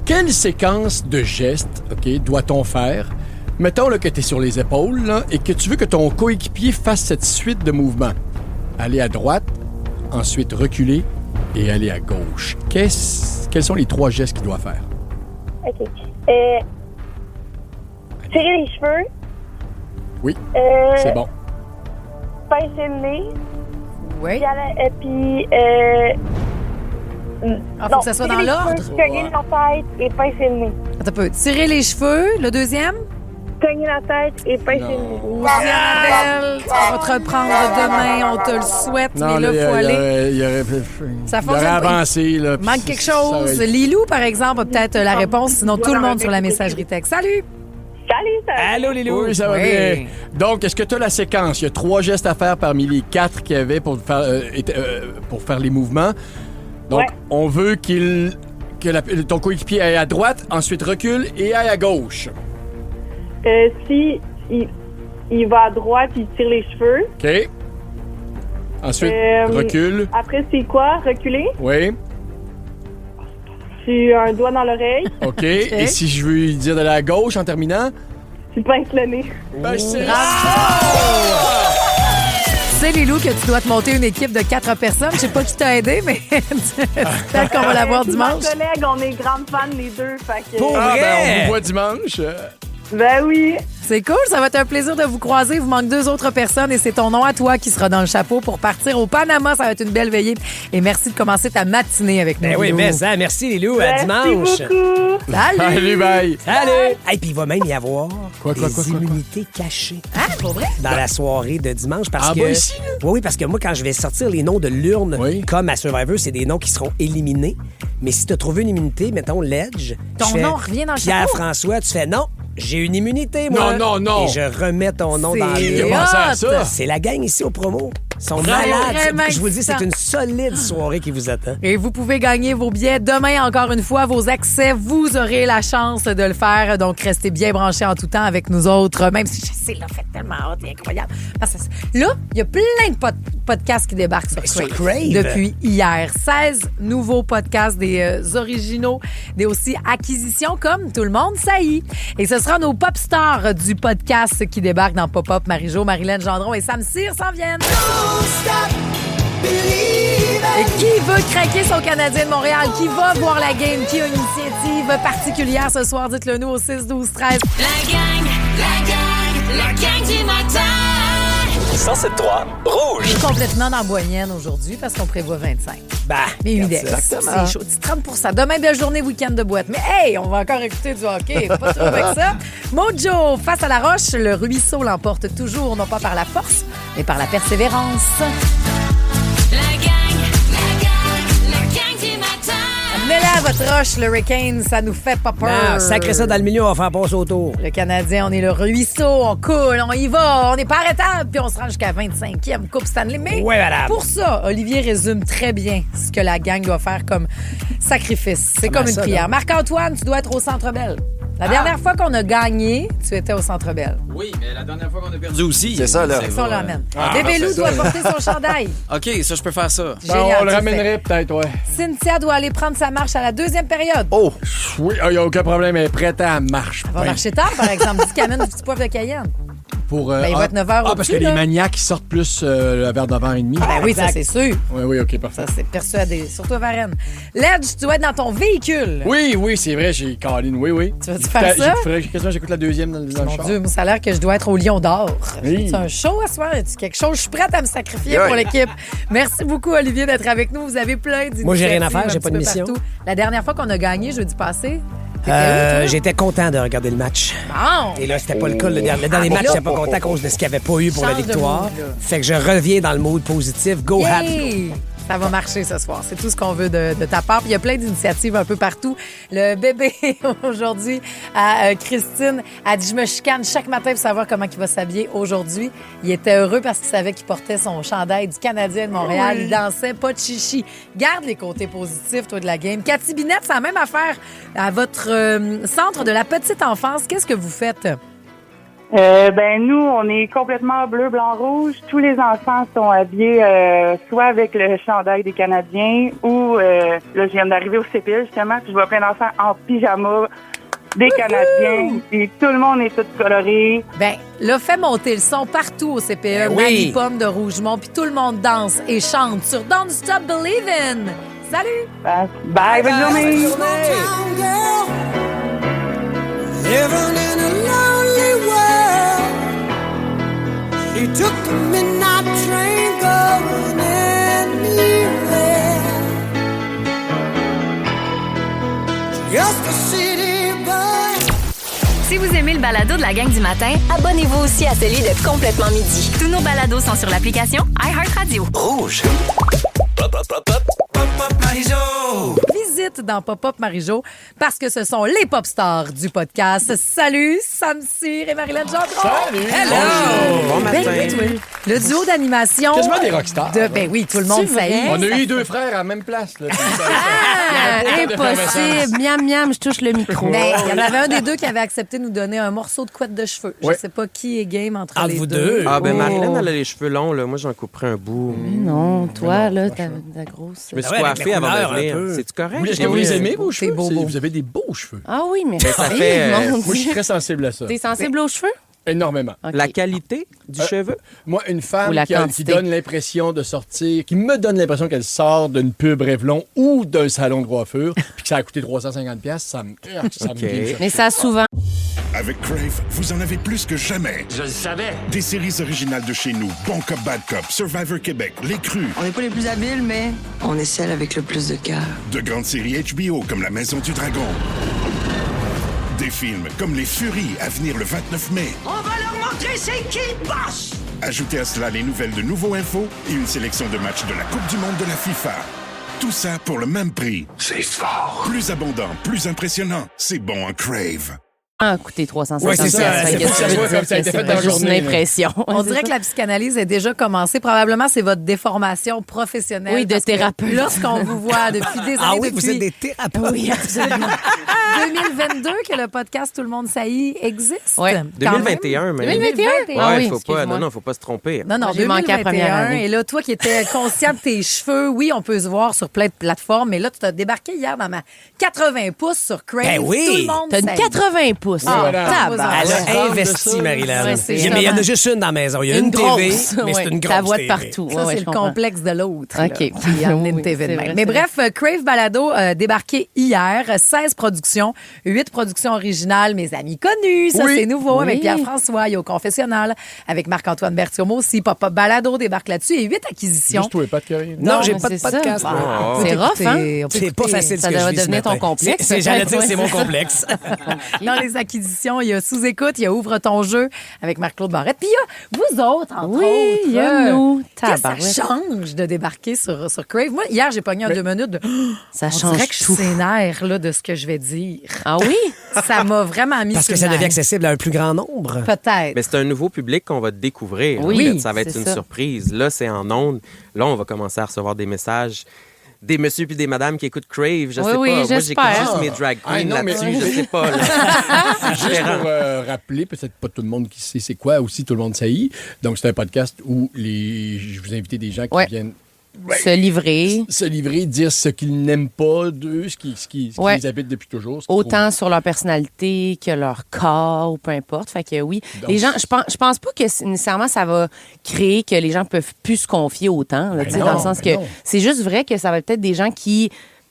Quelle séquence de gestes doit-on faire? Mettons là, que tu es sur les épaules là, et que tu veux que ton coéquipier fasse cette suite de mouvements. Aller à droite, ensuite reculer et aller à gauche. Quels sont les 3 gestes qu'il doit faire? OK. Tirer les cheveux. Oui, c'est bon. Pincer le nez. Oui. Faut que ça soit dans l'ordre. Cogner la tête et pincer le nez. Attends un peu. Tirer les cheveux, le deuxième? Cogner la tête et pincer le nez. Annabelle, on va te reprendre demain, on te le souhaite, mais là, il faut aller. Ça il aurait avancé. Là, manque quelque chose. Lilou, par exemple, a peut-être la réponse, sinon tout le monde sur la messagerie texte. Salut! Salut! Allô, Lilou! Oui, ça va bien. Donc, est-ce que tu as la séquence? Il y a 3 gestes à faire parmi les 4 qu'il y avait pour faire les mouvements. Donc, on veut que ton coéquipier aille à droite, ensuite recule et aille à gauche. Si il va à droite, il tire les cheveux. OK. Ensuite, recule. Après, c'est quoi? Reculer? Oui. tu un doigt dans l'oreille. OK. Et si je veux lui dire de la gauche en terminant? Tu pinces le nez. Ben, c'est Tu sais, Lilou, que tu dois te monter une équipe de 4 personnes. Je sais pas qui t'a aidé, mais peut-être qu'on va la voir dimanche. Mes collègues, on est grandes fans les deux. Fait que... Pour vrai? Ben, on vous voit dimanche. Ben oui. C'est cool, ça va être un plaisir de vous croiser. Il vous manque 2 autres personnes et c'est ton nom à toi qui sera dans le chapeau pour partir au Panama. Ça va être une belle veillée. Et merci de commencer ta matinée avec nous. Ben oui, mais ça, merci Lilou, à dimanche. Beaucoup. Salut! Salut, bye! Salut! Et puis il va même y avoir Quoi, immunités cachées. Ah, pour vrai? Dans la soirée de dimanche. Parce que, bah ici, là? oui, parce que moi, quand je vais sortir les noms de l'urne, comme à Survivor, c'est des noms qui seront éliminés. Mais si tu as trouvé une immunité, mettons Ledge. Ton nom revient dans le chapeau? Pierre-François, tu fais non. J'ai une immunité, moi. Non. Et je remets ton nom dans les... Comment ça? C'est la gang ici au promo. Ils sont Vraiment malades. Je vous le dis, c'est excitant. une solide soirée qui vous attend. Et vous pouvez gagner vos billets demain, encore une fois, vos accès. Vous aurez la chance de le faire. Donc, restez bien branchés en tout temps avec nous autres. Même si je sais, là, fait tellement hâte et incroyable. Parce que là, il y a plein de podcasts qui débarquent sur Crave depuis hier. 16 nouveaux podcasts, des originaux, des aussi acquisitions comme Tout le monde saillit. Et ce sera nos pop stars du podcast qui débarquent dans Pop-Up. Marie-Jo, Marilyn Gendron et Sam Cyr s'en viennent. Et qui veut craquer son Canadien de Montréal? Qui va voir la game? Qui a une initiative particulière ce soir? Dites-le nous au 6-12-13. La gang du matin. 107.3 Rouge. Complètement dans la boyenne aujourd'hui parce qu'on prévoit 25. Bah, mais exactement. c'est chaud. 30 Demain, belle journée, week-end de boîte. Mais hey, on va encore écouter du hockey. Pas trop avec ça. Mojo, face à la roche, le ruisseau l'emporte toujours, non pas par la force, mais par la persévérance. La gang du matin. Amenez-la à votre roche, le Hurricane, ça nous fait pas peur. Non, sacrez ça dans le milieu, on va faire passer autour. Le Canadien, on est le ruisseau, on coule, on y va, on est pas arrêtable, puis on se rend jusqu'à 25e Coupe Stanley. Mais ouais, madame. Pour ça, Olivier résume très bien ce que la gang doit faire comme sacrifice. C'est comme une prière. Marc-Antoine, tu dois être au Centre Bell. La dernière fois qu'on a gagné, tu étais au Centre Bell. Oui, mais la dernière fois qu'on a perdu aussi. C'est ça, là. C'est ça, on le ramène. Bébé Lou doit porter son chandail. OK, ça, je peux faire ça. On le ramènerait peut-être, ouais. Cynthia doit aller prendre sa marche à la 2e période. Oh, oui, il n'y a aucun problème. Elle est prête à marche. Elle va marcher tard, par exemple. Dis qu'elle amène du petit poivre de Cayenne. Pour, il va être 9h au parce que les maniaques, ils sortent plus vers 9h30. Ben oui, ça, c'est sûr. Oui, OK, parfait. Ça, c'est persuadé. Surtout à Varennes. Ledge, tu dois être dans ton véhicule. Oui, c'est vrai, j'ai Caroline, oui. Tu vas-tu faire ça? Quasiment, j'écoute la 2e dans le char. Mon Dieu, ça a l'air que je dois être au Lion d'Or. Oui. C'est un show à soir? As-tu quelque chose? Je suis prête à me sacrifier pour l'équipe. Merci beaucoup, Olivier, d'être avec nous. Vous avez plein d'initiatives. Moi, j'ai rien à faire, j'ai pas de mission. Partout. La dernière fois qu'on a gagné, jeudi passé, j'étais content de regarder le match. Bon. Et là, c'était pas le cas. Le dernier match, j'étais pas content à cause de ce qu'il n'y avait pas eu pour la victoire. Fait que je reviens dans le mode positif. Go happy! Ça va marcher ce soir. C'est tout ce qu'on veut de ta part. Puis il y a plein d'initiatives un peu partout. Le bébé, aujourd'hui, à Christine, a dit « Je me chicane chaque matin pour savoir comment il va s'habiller aujourd'hui. » Il était heureux parce qu'il savait qu'il portait son chandail du Canadien de Montréal. Oui. Il dansait, pas de chichi. Garde les côtés positifs, toi, de la game. Cathy Binette, c'est la même affaire à votre centre de la petite enfance. Qu'est-ce que vous faites? Nous, on est complètement bleu, blanc, rouge. Tous les enfants sont habillés soit avec le chandail des Canadiens ou là, je viens d'arriver au CPL, justement, puis je vois plein d'enfants en pyjama des Canadiens. Et tout le monde est tout coloré. Ben, là, fait monter le son partout au CPE. Marie Pomme de Rougemont, puis tout le monde danse et chante sur Don't Stop Believin'. Salut! Bye, bonne journée! Living in a lonely world. She took the midnight train going anywhere. Just a city boy. Si vous aimez le balado de la gang du matin, abonnez-vous aussi à celui de Complètement Midi. Tous nos balados sont sur l'application iHeartRadio. Rouge. Visite dans Pop-Up Marie-Jo parce que ce sont les pop stars du podcast. Salut, Sam Cyr et Marilyn Gendron. Salut. Hello. Bon matin. Le duo d'animation. Quasiment des rockstars. Ben oui, tout le monde sait. On a eu 2 frères à la même place. Là. Impossible. Miam, miam, je touche le micro. Ben, il y en avait un des deux qui avait accepté de nous donner un morceau de couette de cheveux. Je sais pas qui est game entre les vous deux. Marilyn, elle a les cheveux longs. Là. Moi, j'en couperai un bout. Non, toi, là, t'as la grosse... Je me suis coiffée avant de venir. C'est-tu correct? Oui, Est-ce que vous les aimez, vos cheveux? beau. Vous avez des beaux cheveux. Ah oui, mais ça fait... mon Moi, je suis Dieu. très sensible à ça. T'es sensible aux cheveux? Énormément. OK. La qualité du cheveu? Moi, une Ou femme la qui quantité. donne l'impression de sortir, qui me donne l'impression qu'elle sort d'une pub Revlon ou d'un salon de coiffure, puis que ça a coûté 350$, ça me vient. Mais ça, souvent. Avec Crave, vous en avez plus que jamais. Je le savais. Des séries originales de chez nous, Bon Cop, Bad Cop, Survivor Québec, Les Crus. On n'est pas les plus habiles, mais on est celle avec le plus de cœur. De grandes séries HBO comme La Maison du Dragon. Des films comme Les Furies à venir le 29 mai. On va leur montrer c'est qui le boss! Ajoutez à cela les nouvelles de Nouveau Info et une sélection de matchs de la Coupe du Monde de la FIFA. Tout ça pour le même prix. C'est fort. Plus abondant, plus impressionnant. C'est bon en Crave. Ah, coûté 350$. Ouais, c'est ça. Fait que Ça voit comme ça a été fait dans la juste une journée. impression. On dirait que la psychanalyse est déjà commencée. Probablement, c'est votre déformation professionnelle. Oui, de parce que thérapeute. Lorsqu'on vous voit depuis des années... Ah oui, depuis... vous êtes des thérapeutes. Oui, absolument. 2022 que le podcast Tout le monde saillit existe. Ouais. Quand 2021 même. 2021? Ouais, oui, faut pas, excuse-moi. non, faut pas se tromper. Non, J'ai manqué la première 2021. année. Et là, toi qui étais conscient de tes cheveux, oui, on peut se voir sur plein de plateformes, mais là, tu t'as débarqué hier dans ma 80 pouces sur Crave. Ben oui! Tout le monde T'as une sait. 80 pouces. Ah, Tabarnak. Elle Ouais. a investi, Marie-Laure. Ouais, c'est mais il y en a justement. juste une dans la maison. Il y a une, TV, grosse, mais c'est ouais. une grosse Ça voit de TV. partout. Ça, Ouais, c'est je le comprends. complexe de l'autre. OK. là, qui a amené une Oui, TV de c'est même. vrai, Mais c'est bref, Crave Balado débarqué hier. 16 productions, 8 productions originales. Mes amis connus, ça Oui. c'est nouveau. Oui. Avec Pierre-François, il y a au confessionnal. Avec Marc-Antoine Berthiaume aussi. Pop-Up Balado débarque là-dessus. Et 8 acquisitions. Juste toi et pas de Karine. Non, j'ai mais pas de c'est ça. podcast. Bah, moi. C'est rough, hein? C'est pas facile Ça ce que je devrait vis ce devenir ton matin. complexe, J'allais dire, peut-être, c'est ouais, mon c'est ça. complexe. Dans les acquisitions, il y a Sous-Écoute, il y a Ouvre ton jeu avec Marc-Claude Barrette. Puis il y a vous autres, entre Oui, autres. il y a nous. Qu'est-ce que ça Tabarouette. change de débarquer sur Crave? Moi, hier, j'ai pogné en 2 minutes de... Ça On change dirait que je tout. suis sénère là, de ce que je vais dire. Ah oui? Ça m'a vraiment mis Parce sur que ça le devient nerf. accessible à un plus grand nombre. Peut-être. Mais c'est un nouveau public qu'on va découvrir. Oui, en fait. Ça va être c'est une ça. surprise. Là, c'est en ondes. Là, on va commencer à recevoir des messages des messieurs puis des madames qui écoutent Crave. Je Oui, sais oui, pas. Moi, j'écoute j'espère. juste mes drag Ah, queens non, mais- là-dessus. Je sais pas. Là. C'est juste pour rappeler, peut-être pas tout le monde qui sait c'est quoi aussi, tout le monde saillit. Donc, c'est un podcast où je vous invite des gens qui Ouais. viennent Se livrer. se livrer, dire ce qu'ils n'aiment pas d'eux, ce qui Ouais. les habite depuis toujours. ce qu'ils Autant sur leur personnalité que leur corps ou peu importe. Fait que oui. Donc, les gens, je pense pas que nécessairement ça va créer que les gens peuvent plus se confier autant. Là, tu sais, non, dans le sens ben que non. c'est juste vrai que ça va peut-être des gens qui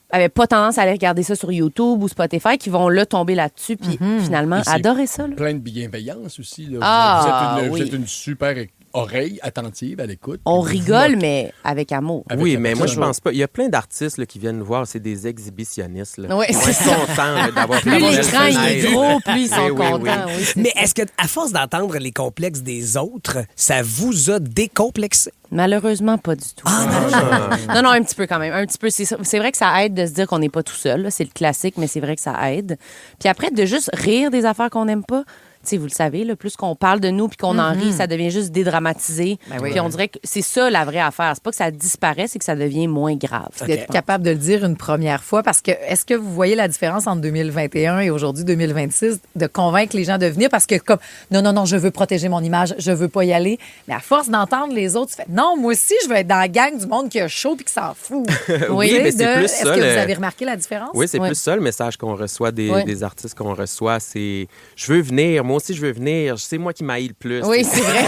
avaient pas tendance à aller regarder ça sur YouTube ou Spotify qui vont là tomber là-dessus puis finalement Et c'est adorer ça. Là. plein de bienveillance aussi. Là. Ah, vous oui. êtes une super oreille attentive à l'écoute. On Puis vous rigole, moquez. mais avec amour. Avec Oui, la mais moi, je personne. pense pas. Il y a plein d'artistes là, qui viennent nous voir. C'est des exhibitionnistes. Là. Oui, Ils vont c'est être ça. contents là, d'avoir Plus d'avoir l'écran une il est fenêtre. gros, plus ils sont Oui, oui, oui. contents. Oui, c'est Mais ça. est-ce que, à force d'entendre les complexes des autres, ça vous a décomplexé? Malheureusement, pas du tout. Non, non, un petit peu quand même. Un petit peu. C'est vrai que ça aide de se dire qu'on n'est pas tout seul. là. C'est le classique, mais c'est vrai que ça aide. Puis après, de juste rire des affaires qu'on n'aime pas. Tu sais, vous le savez, là, plus qu'on parle de nous puis qu'on en rit, ça devient juste dédramatisé. Ben oui. Puis on dirait que c'est ça la vraie affaire. C'est pas que ça disparaît, c'est que ça devient moins grave. D'être capable de le dire une première fois, parce que est-ce que vous voyez la différence entre 2021 et aujourd'hui 2026, de convaincre les gens de venir, parce que comme non, je veux protéger mon image, je veux pas y aller, mais à force d'entendre les autres, tu fais non, moi aussi je veux être dans la gang du monde qui a chaud puis qui s'en fout. Oui, Tu sais, mais c'est plus est-ce ça, que le- vous avez remarqué la différence? Oui, c'est Ouais. plus ça le message qu'on reçoit Ouais. des artistes qu'on reçoit. C'est je veux venir, moi aussi je veux venir. C'est moi qui m'haïs le plus. Oui, c'est vrai.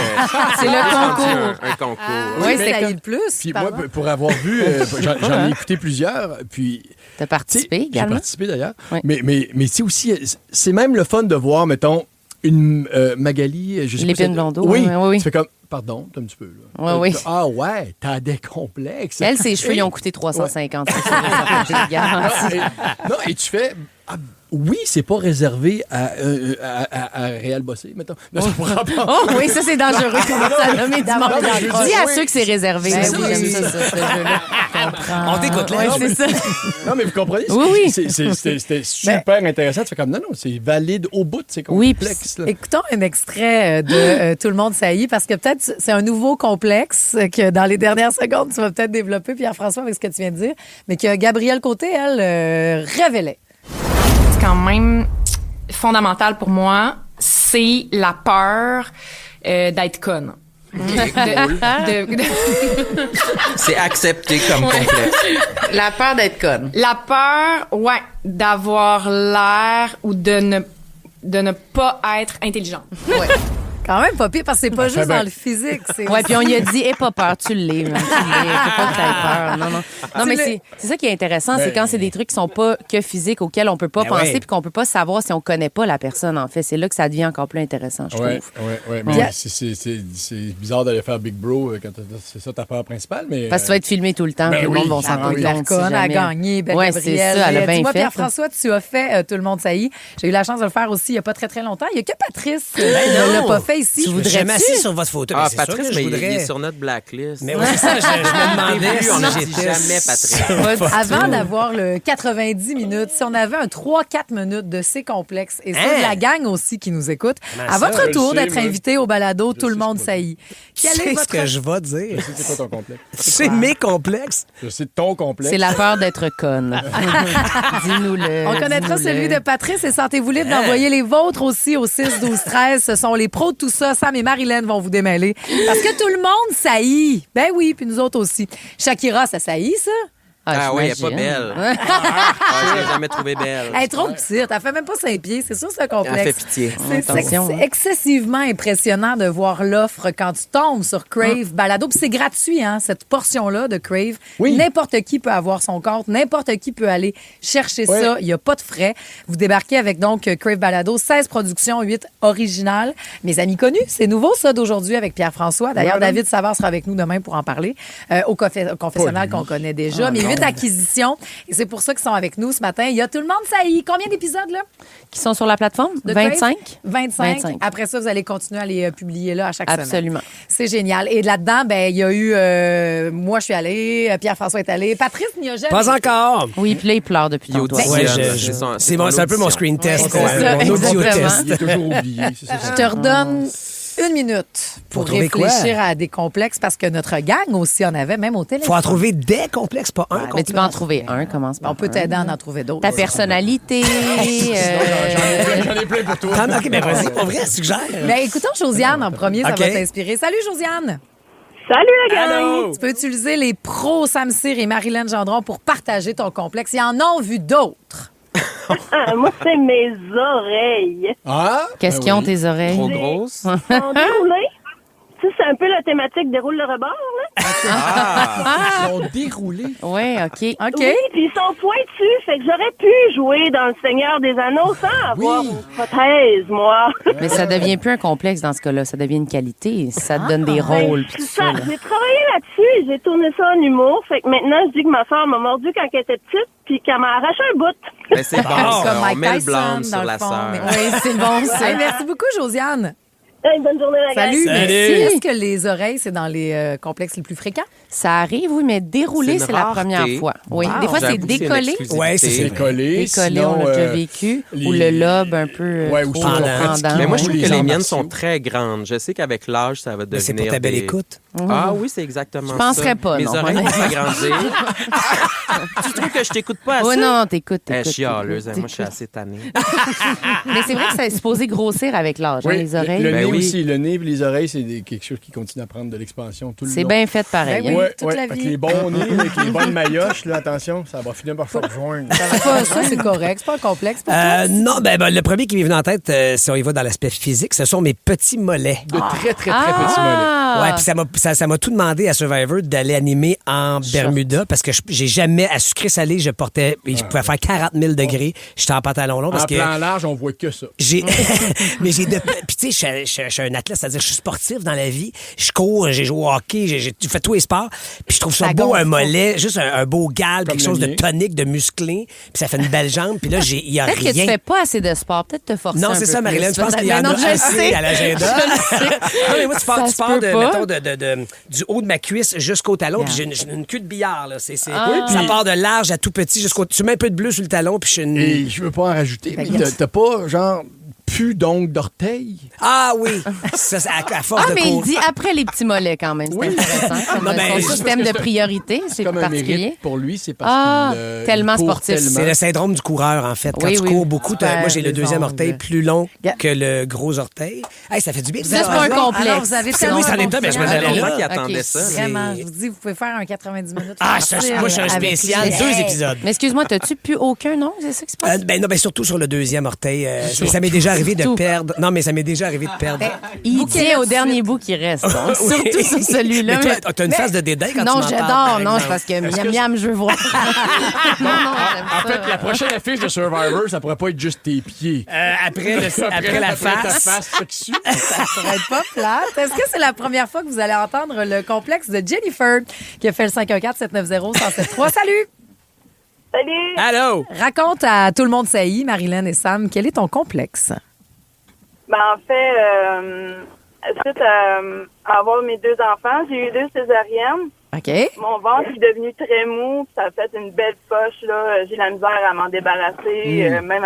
C'est le concours. Un concours. Oui, Oui, c'est c'est comme- le plus. Puis pardon. moi, pour avoir vu, j'en ai écouté plusieurs, puis... T'as Tu sais, participé J'ai également? participé d'ailleurs. Oui. Mais c'est aussi, c'est même le fun de voir, mettons, une Magali, je sais pas. L'épine blondeau, Oui, oui, oui. tu fais comme, pardon, t'as un petit peu, là. Oui, oui. Ah ouais, t'as des complexes. Elle, ses cheveux, Et- ils ont coûté 350. C'est sûr, ça peut être garanti. Non, et tu fais, ah, oui, c'est pas réservé à Réal Bossé, mettons. Non, ça pourra pas. Oh oui, ça c'est dangereux. Comment ça nommer du monde? mais je veux Dis dire, à oui. ceux que c'est réservé. Ben Ben oui, oui. j'aime ça, ce jeu-là. On t'écoute, là. Ouais, c'est ça. Non, mais vous comprenez? Oui, oui. C'était super intéressant. Tu fais comme, non, c'est valide au bout de ces Oui, complexes. là. Écoutons un extrait de Tout le monde saillit, parce que peut-être c'est un nouveau complexe que dans les dernières secondes, tu vas peut-être développer, Pierre-François, avec ce que tu viens de dire, mais que Gabrielle Côté, elle, révélait. C'est quand même fondamental pour moi, c'est la peur d'être conne. C'est accepté comme complexe. La peur d'être conne. La peur, ouais, d'avoir l'air ou de ne pas être intelligente. Ouais. Quand même pas pire, parce que c'est pas juste dans le physique. Ouais, puis on lui a dit, aie pas peur, tu l'es. Faut pas que t'aies peur. Non, mais c'est ça qui est intéressant, c'est quand c'est des trucs qui sont pas que physiques, auxquels on peut pas penser, puis qu'on peut pas savoir si on connaît pas la personne, en fait. C'est là que ça devient encore plus intéressant, je trouve. Ouais. Mais c'est bizarre d'aller faire Big Bro quand c'est ça ta peur principale. Mais, parce que tu vas être filmé tout le temps, tout le monde va s'en rendre compte. Conne a gagné, ouais, c'est ça, elle a bien fait. Moi, Pierre-François, tu as fait Tout le monde saillit. J'ai eu la chance de le faire aussi il y a pas très, très longtemps. Il y a que Patrice qui ne l'a pas fait ici. Tu voudrais m'assis sur votre photo. Ah, Patrice, mais il est sur notre blacklist. Mais oui, c'est ça, je me demandais si on n'a j'étais jamais Patrice. Avant d'avoir le 90 minutes, si on avait un 3-4 minutes de ces complexes, et ça, de la gang aussi qui nous écoute, à votre tour d'être invité au balado Tout le monde saillit. Quel est ce que je vais dire? C'est quoi ton complexe? C'est mes complexes. C'est ton complexe. C'est la peur d'être conne. Dis-nous-le. On connaîtra celui de Patrice et sentez-vous libre d'envoyer les vôtres aussi au 6-12-13. Ce sont les pros de tout ça. Sam et Marilyn vont vous démêler. Parce que tout le monde saillit. Ben oui, puis nous autres aussi. Shakira, ça saillit, ça? Ah oui, elle n'est pas belle. Je l'ai jamais trouvée belle. Elle est trop petite. Elle fait même pas 5 pieds. C'est sûr, c'est complexe. Elle fait pitié. C'est excessivement impressionnant de voir l'offre quand tu tombes sur Crave Balado. Puis c'est gratuit, hein, cette portion-là de Crave. Oui. N'importe qui peut avoir son compte. N'importe qui peut aller chercher ça. Il n'y a pas de frais. Vous débarquez avec donc Crave Balado, 16 productions, 8 originales. Mes amis connus, c'est nouveau ça d'aujourd'hui avec Pierre-François. D'ailleurs, David Savard sera avec nous demain pour en parler. Au confessionnal qu'on connaît déjà. Mais 8 acquisitions. Et c'est pour ça qu'ils sont avec nous ce matin. Il y a Tout le monde saillit. Combien d'épisodes, là? Qui sont sur la plateforme? De 25? 25. Après ça, vous allez continuer à les publier là à chaque semaine. Absolument. C'est génial. Et là-dedans, ben il y a eu... moi, je suis allée. Pierre-François est allé. Patrice n'y a jamais... Pas encore. Oui, puis là, il pleure depuis tantôt. C'est un peu mon screen test. Mon audio test. Il est toujours oublié. Je te redonne... 1 minute pour réfléchir à des complexes parce que notre gang aussi en avait, même au téléphone. Faut en trouver des complexes, pas un complexe. Mais tu peux en trouver un, commence par on peut t'aider à en trouver d'autres. Ta personnalité. J'en ai plein pour toi. OK, ben vas-y, pour vrai, suggère. Ben écoutons Josiane en premier, ça va t'inspirer. Salut Josiane! Salut la gang! Allô. Tu peux utiliser les pros Sam Cyr et Marilyn Gendron pour partager ton complexe. Ils en ont vu d'autres. Moi, c'est mes oreilles. Ah? Qu'est-ce qu'ils ont, tes oreilles? Trop grosses? Ils sont déroulées. Tu sais, c'est un peu la thématique déroule le rebord, là. Ils sont déroulés. Oui, OK. Oui, puis ils sont pointus. Fait que j'aurais pu jouer dans Le Seigneur des Anneaux sans avoir une prothèse, moi. Mais ça devient plus un complexe dans ce cas-là. Ça devient une qualité. Ça te donne des rôles. C'est ça. J'ai travaillé là-dessus et j'ai tourné ça en humour. Fait que maintenant, je dis que ma soeur m'a mordu quand elle était petite puis qu'elle m'a arraché un bout. Mais c'est bon, on met le blâme sur la sœur. Oui, c'est bon. Merci beaucoup, Josiane. Bonne journée, la Salut, gang. merci. Est-ce que les oreilles, c'est dans les complexes les plus fréquents? Ça arrive, oui, mais déroulé, c'est la première fois. Oui. Des fois, c'est décollé. Oui, c'est décollé. Décollé, on l'a déjà vécu. Ou le lobe un peu pendant. Mais moi, je trouve que les miennes sont très grandes. Je sais qu'avec l'âge, ça va devenir. C'est pour ta belle écoute. Ah oui, c'est exactement ça. Je penserais pas, Mes non. oreilles vont s'agrandir. Tu trouves que je t'écoute pas assez? Oui, non, t'écoutes. Je suis chialeuse. Moi, je suis assez tannée. Mais c'est vrai que c'est supposé grossir avec l'âge, les oreilles. Le nez aussi. Le nez et les oreilles, c'est quelque chose qui continue à prendre de l'expansion tout le long. C'est bien fait pareil. Ben oui, toute la vie. Avec les bons nez, avec les bonnes maillotches, là, attention, ça va finir par se rejoindre. Ça, c'est correct. C'est pas un complexe pour toi? Non, le premier qui m'est venu en tête, si on y va dans l'aspect physique, ce sont mes petits mollets. De très, très, très petits mollets. Ouais, puis ça m'a tout demandé à Survivor d'aller animer en Bermuda parce que j'ai jamais, à sucré-salé, je pouvais faire 40 000 degrés. J'étais en pantalon long parce que... En plan large, on voit que ça. Mais puis tu sais, je suis un athlète, c'est-à-dire je suis sportif dans la vie. Je cours, j'ai joué au hockey, j'ai fait tous les sports. Puis je trouve ça beau, un mollet, juste un beau gal, quelque chose de tonique, de musclé. Puis ça fait une belle jambe. Puis là, il y a rien. Peut-être que tu fais pas assez de sport. Peut-être te forcer Non, un c'est peu ça, Marilyn. Je pense qu'il y en a assez à l'agenda. Non, mais moi, tu pars du haut de ma cuisse jusqu'au talon. Puis j'ai une queue de billard. Là. Ça part de large à tout petit jusqu'au... Tu mets un peu de bleu sur le talon. Puis Et je veux pas en rajouter. Mais t'as pas, genre... plus d'ongles d'orteil. Ah oui! Ça, c'est à force de mais il cours. dit après les petits mollets quand même. C'est intéressant. Comme Non, ben, son système de priorité, c'est comme un particulier. mérite pour lui, c'est parce qu'il tellement il court sportif. tellement. C'est le syndrome du coureur, en fait. Quand Oui, tu oui. cours beaucoup, Ouais, moi, j'ai le les deuxième ongles. orteil plus long que le gros orteil. Hey, ça fait du bien. Ça, c'est pas un complexe. Alors, vous avez C'est tellement oui, ça en est temps, mais je me confiance. disais, longtemps qu'il Ok. attendait ça. Vraiment, je vous dis, vous pouvez faire un 90 minutes. Ah, moi, je suis un Avec spécial. les- 2 épisodes. Mais excuse-moi, t'as-tu plus aucun nom? C'est ça qui se passe? Ben non, ben surtout sur le deuxième orteil. Ça m'est déjà arrivé de perdre. Non, mais ça m'est déjà arrivé de perdre. Il tient au dernier bout qui reste. Donc, Oui. surtout sur celui-là. Mais toi, t'as une phase de dédain quand Non, tu m'en j'adore. parles, Non, par c'est parce que exemple. miam miam, je veux voir. non, j'aime En ça. fait, la prochaine affiche de Survivor, ça pourrait pas être juste tes pieds. Après la ta face. face sexue. Ça pourrait être pas plate. Est-ce que c'est la première fois que vous allez entendre le complexe de Jennifer qui a fait le 514-790-1073? Salut! Salut! Allô? Raconte à tout le monde saillit, Marilyn et Sam, quel est ton complexe? Ben, en fait, suite à avoir mes 2 enfants, j'ai eu 2 césariennes. OK. Mon ventre est devenu très mou, puis ça a fait une belle poche, là. J'ai la misère à m'en débarrasser, même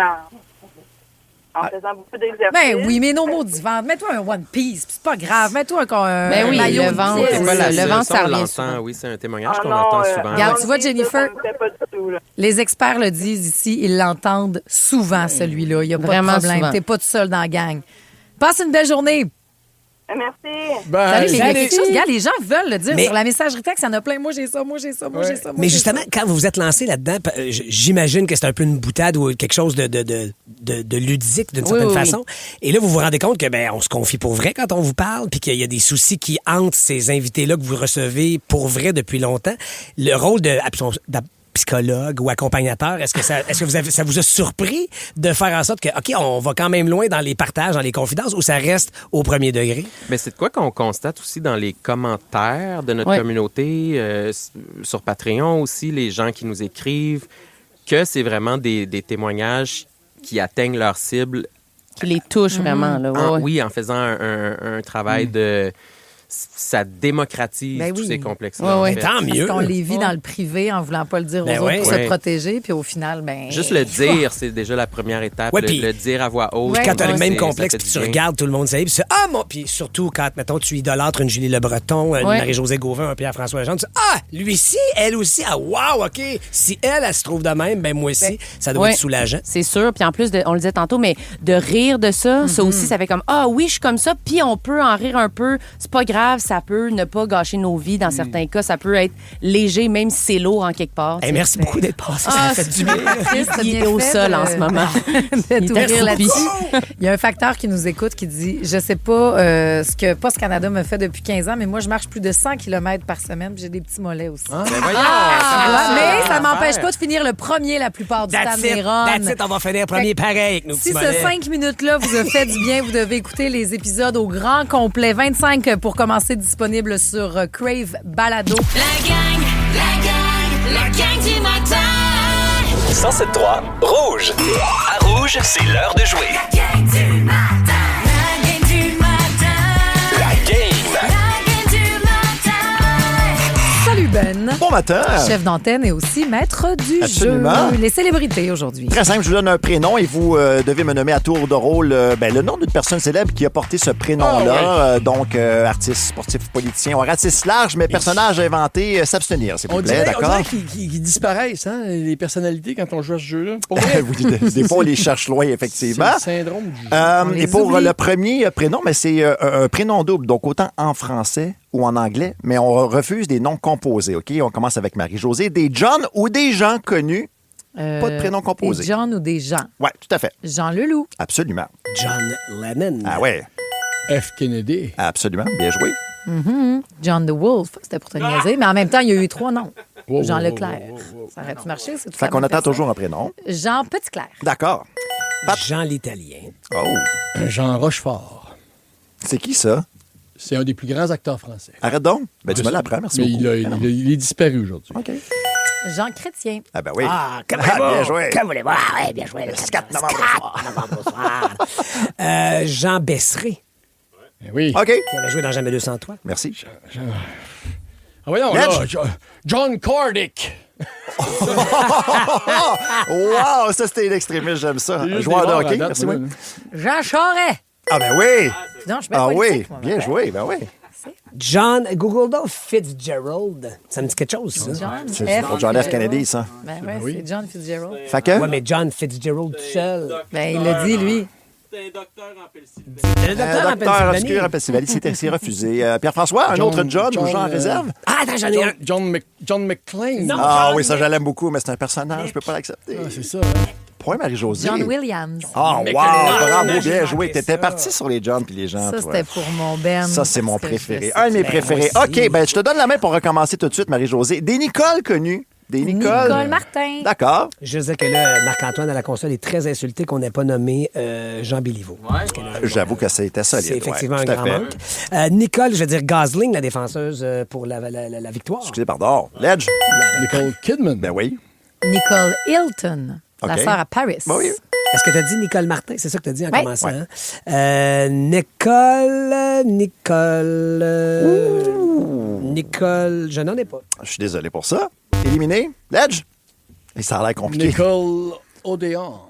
en faisant beaucoup d'exercices. Ben oui, mais nos mots du ventre. Mets-toi un One Piece, puis c'est pas grave. Mets-toi un Ben oui, maillot le de ventre, pièce. c'est pas le ventre, ça on revient l'entend, souvent. oui, c'est un témoignage Ah qu'on non, entend souvent. Regarde, tu vois, ça Jennifer, me fait pas du tout, là. les experts le disent ici, ils l'entendent souvent, celui-là. Il n'y a pas Vraiment de problème. souvent. T'es pas tout seul dans la gang. Passe une belle journée. Merci. Salut, il y a salut. quelque chose. Regarde, les gens veulent le dire Mais- sur la messagerie texte. Il y en a plein. Moi, j'ai ça, moi, j'ai ça, moi, j'ai ça. moi, Mais j'ai justement, ça. quand vous vous êtes lancé là-dedans, j'imagine que c'est un peu une boutade ou quelque chose de ludique d'une certaine oui. façon. Et là, vous vous rendez compte que on se confie pour vrai quand on vous parle, puis qu'il y a des soucis qui hantent ces invités-là que vous recevez pour vrai depuis longtemps. Le rôle de psychologue ou accompagnateur, est-ce que ça vous a surpris de faire en sorte que, OK, on va quand même loin dans les partages, dans les confidences, ou ça reste au premier degré? Mais c'est de quoi qu'on constate aussi dans les commentaires de notre Ouais. communauté, sur Patreon aussi, les gens qui nous écrivent, que c'est vraiment des témoignages qui atteignent leur cible. Qui les touche vraiment. Là. Ouais, ouais. Oui, en faisant un travail de... Ça démocratise Ben tous oui. ces complexes-là. Ouais, ouais. en fait. Tant mieux. Parce qu'on les vit dans le privé en voulant pas le dire aux Ben autres ouais. pour Ouais. se protéger. Puis au final, ben. Juste le dire, c'est déjà la première étape. Ouais, le, puis- le dire à voix haute. Quand t'as le même c'est- complexe, ça fait puis du tu bien. regardes tout le monde, ça y est, puis c'est ah moi, puis surtout quand mettons tu idolâtres une Julie Le Breton, une Ouais. Marie-Josée Gauvin, un Pierre-François Legendre, tu dis ah lui-ci, elle aussi, ah wow, ok, si elle se trouve de même, ben moi aussi, ça doit Ouais. être soulageant. C'est sûr. Puis en plus, on le disait tantôt, mais de rire de ça, ça aussi, ça fait comme ah oui, je suis comme ça. Puis on peut en rire un peu. C'est pas grave, ça peut ne pas gâcher nos vies. Dans certains cas, ça peut être léger, même si c'est lourd en quelque part. Hey, merci beaucoup d'être passé, ça Ah, fait du bien. Chris, t'as Il bien est au fait sol de- en ce moment. de Il t'ouvrir est accroupi. là-dessus. Il y a un facteur qui nous écoute qui dit je sais pas ce que Post Canada me fait depuis 15 ans, mais moi, je marche plus de 100 km par semaine, puis j'ai des petits mollets aussi. Ben voyons, Mais ça m'empêche pas de finir le premier la plupart du temps That's de mes it, runs. that's it, on va finir premier pareil avec nos Si petits ce mollets. 5 minutes-là vous a fait du bien, vous devez écouter les épisodes au grand complet. 25 pour commencer, disponible sur Crave Balado. La gang du matin. 107.3 Rouge. À Rouge, c'est l'heure de jouer. La gang du matin. La gang du matin. La game. La gang du matin. Salut Ben. Bon matin. Chef d'antenne et aussi maître du Absolument. jeu. Les célébrités aujourd'hui. Très simple, je vous donne un prénom et vous devez me nommer à tour de rôle le nom d'une personne célèbre qui a porté ce prénom-là. Donc, artiste, sportif, politicien. On ratisse large, mais personnage inventé, s'abstenir, s'il vous On plaît, dirait d'accord? qu'ils disparaissent, hein, les personnalités, quand on joue à ce jeu-là. Pour vrai. Oui, des fois, on les cherche loin, C'est effectivement. le syndrome du jeu. Et pour oublie. le premier prénom, mais c'est un prénom double, donc autant en français ou en anglais, mais on refuse des noms composés, OK? On commence avec Marie-Josée. Des John ou des gens connus, pas de prénom composé. Des John ou des Jean. Oui, tout à fait. Jean Leloup. Absolument. John Lennon. Ah ouais, F. Kennedy. absolument. Bien joué. John the Wolf. C'était pour te niaiser, mais en même temps, il y a eu 3 noms. Wow, Jean wow, Leclerc. wow, wow, wow. Ça aurait-tu marché? C'est toute Fait la qu'on même attend personne. toujours un prénom. Jean Petitclerc. D'accord. Jean l'Italien. Oh, Jean Rochefort. c'est qui ça? C'est un des plus grands acteurs français. Arrête donc. Ben, tu me l'apprends, merci Mais beaucoup. il est disparu aujourd'hui. OK. Jean Chrétien. Ah ben oui. Ah, bien joué. Comme voulez-vous. Ah, ouais, bien joué. Le 4 novembre au soir. Jean Besseré, Eh oui. OK. qui avait joué dans Jamais 200 toi. Merci. Ah voyons, Reg. là, John Cordick. Wow, ça c'était l'extrémiste, j'aime ça. Joueur de hockey, merci. Oui. Jean Charest. Ah ben oui. Non, je suis bien Ah oui, politique, moi, bien joué, ben oui. John, Google donc Fitzgerald. Ça me dit quelque chose, ça? C'est pour John F. Kennedy, ça. Ben oui, c'est John Fitzgerald. Fait que? Ouais, mais John Fitzgerald tout seul. Ben, il l'a dit, lui. Un Docteur obscur en Pennsylvanie, c'est refusé. Pierre-François, un autre John ou Jean en réserve? Ah, attends, j'en ai un. John McClane. Ah oui, ça, je l'aime beaucoup, mais c'est un personnage, je peux pas l'accepter. Ah, c'est ça. Point, Marie-Josée. John Williams. Ah, wow, bravo, bien joué. T'étais parti sur les John puis les gens, Ça, toi. c'était pour mon Ben. Ça, c'est mon Parce que préféré. je Un de mes sais. préférés. OK, ben je te donne la main pour recommencer tout de suite, Marie-Josée. Des Nicole connues. Des Nicole. Nicole Martin. D'accord. Je sais que là, Marc-Antoine à la console est très insulté qu'on n'ait pas nommé Jean Béliveau. J'avoue que c'était solide. C'est effectivement ouais, un tout à grand fait. manque. Nicole, je veux dire Gosling, la défenseuse pour la victoire. Excusez, pardon. Ledge. Nicole Kidman. Ben oui. Nicole Hilton. La OK. sœur à Paris. Ben oui. Est-ce que tu as dit Nicole Martin? C'est ça que tu as dit en Ouais. commençant. Ouais. Hein? Nicole, je n'en ai pas. Je suis désolé pour ça. Éliminé. Ledge. Et ça a l'air compliqué. Nicole Odéon.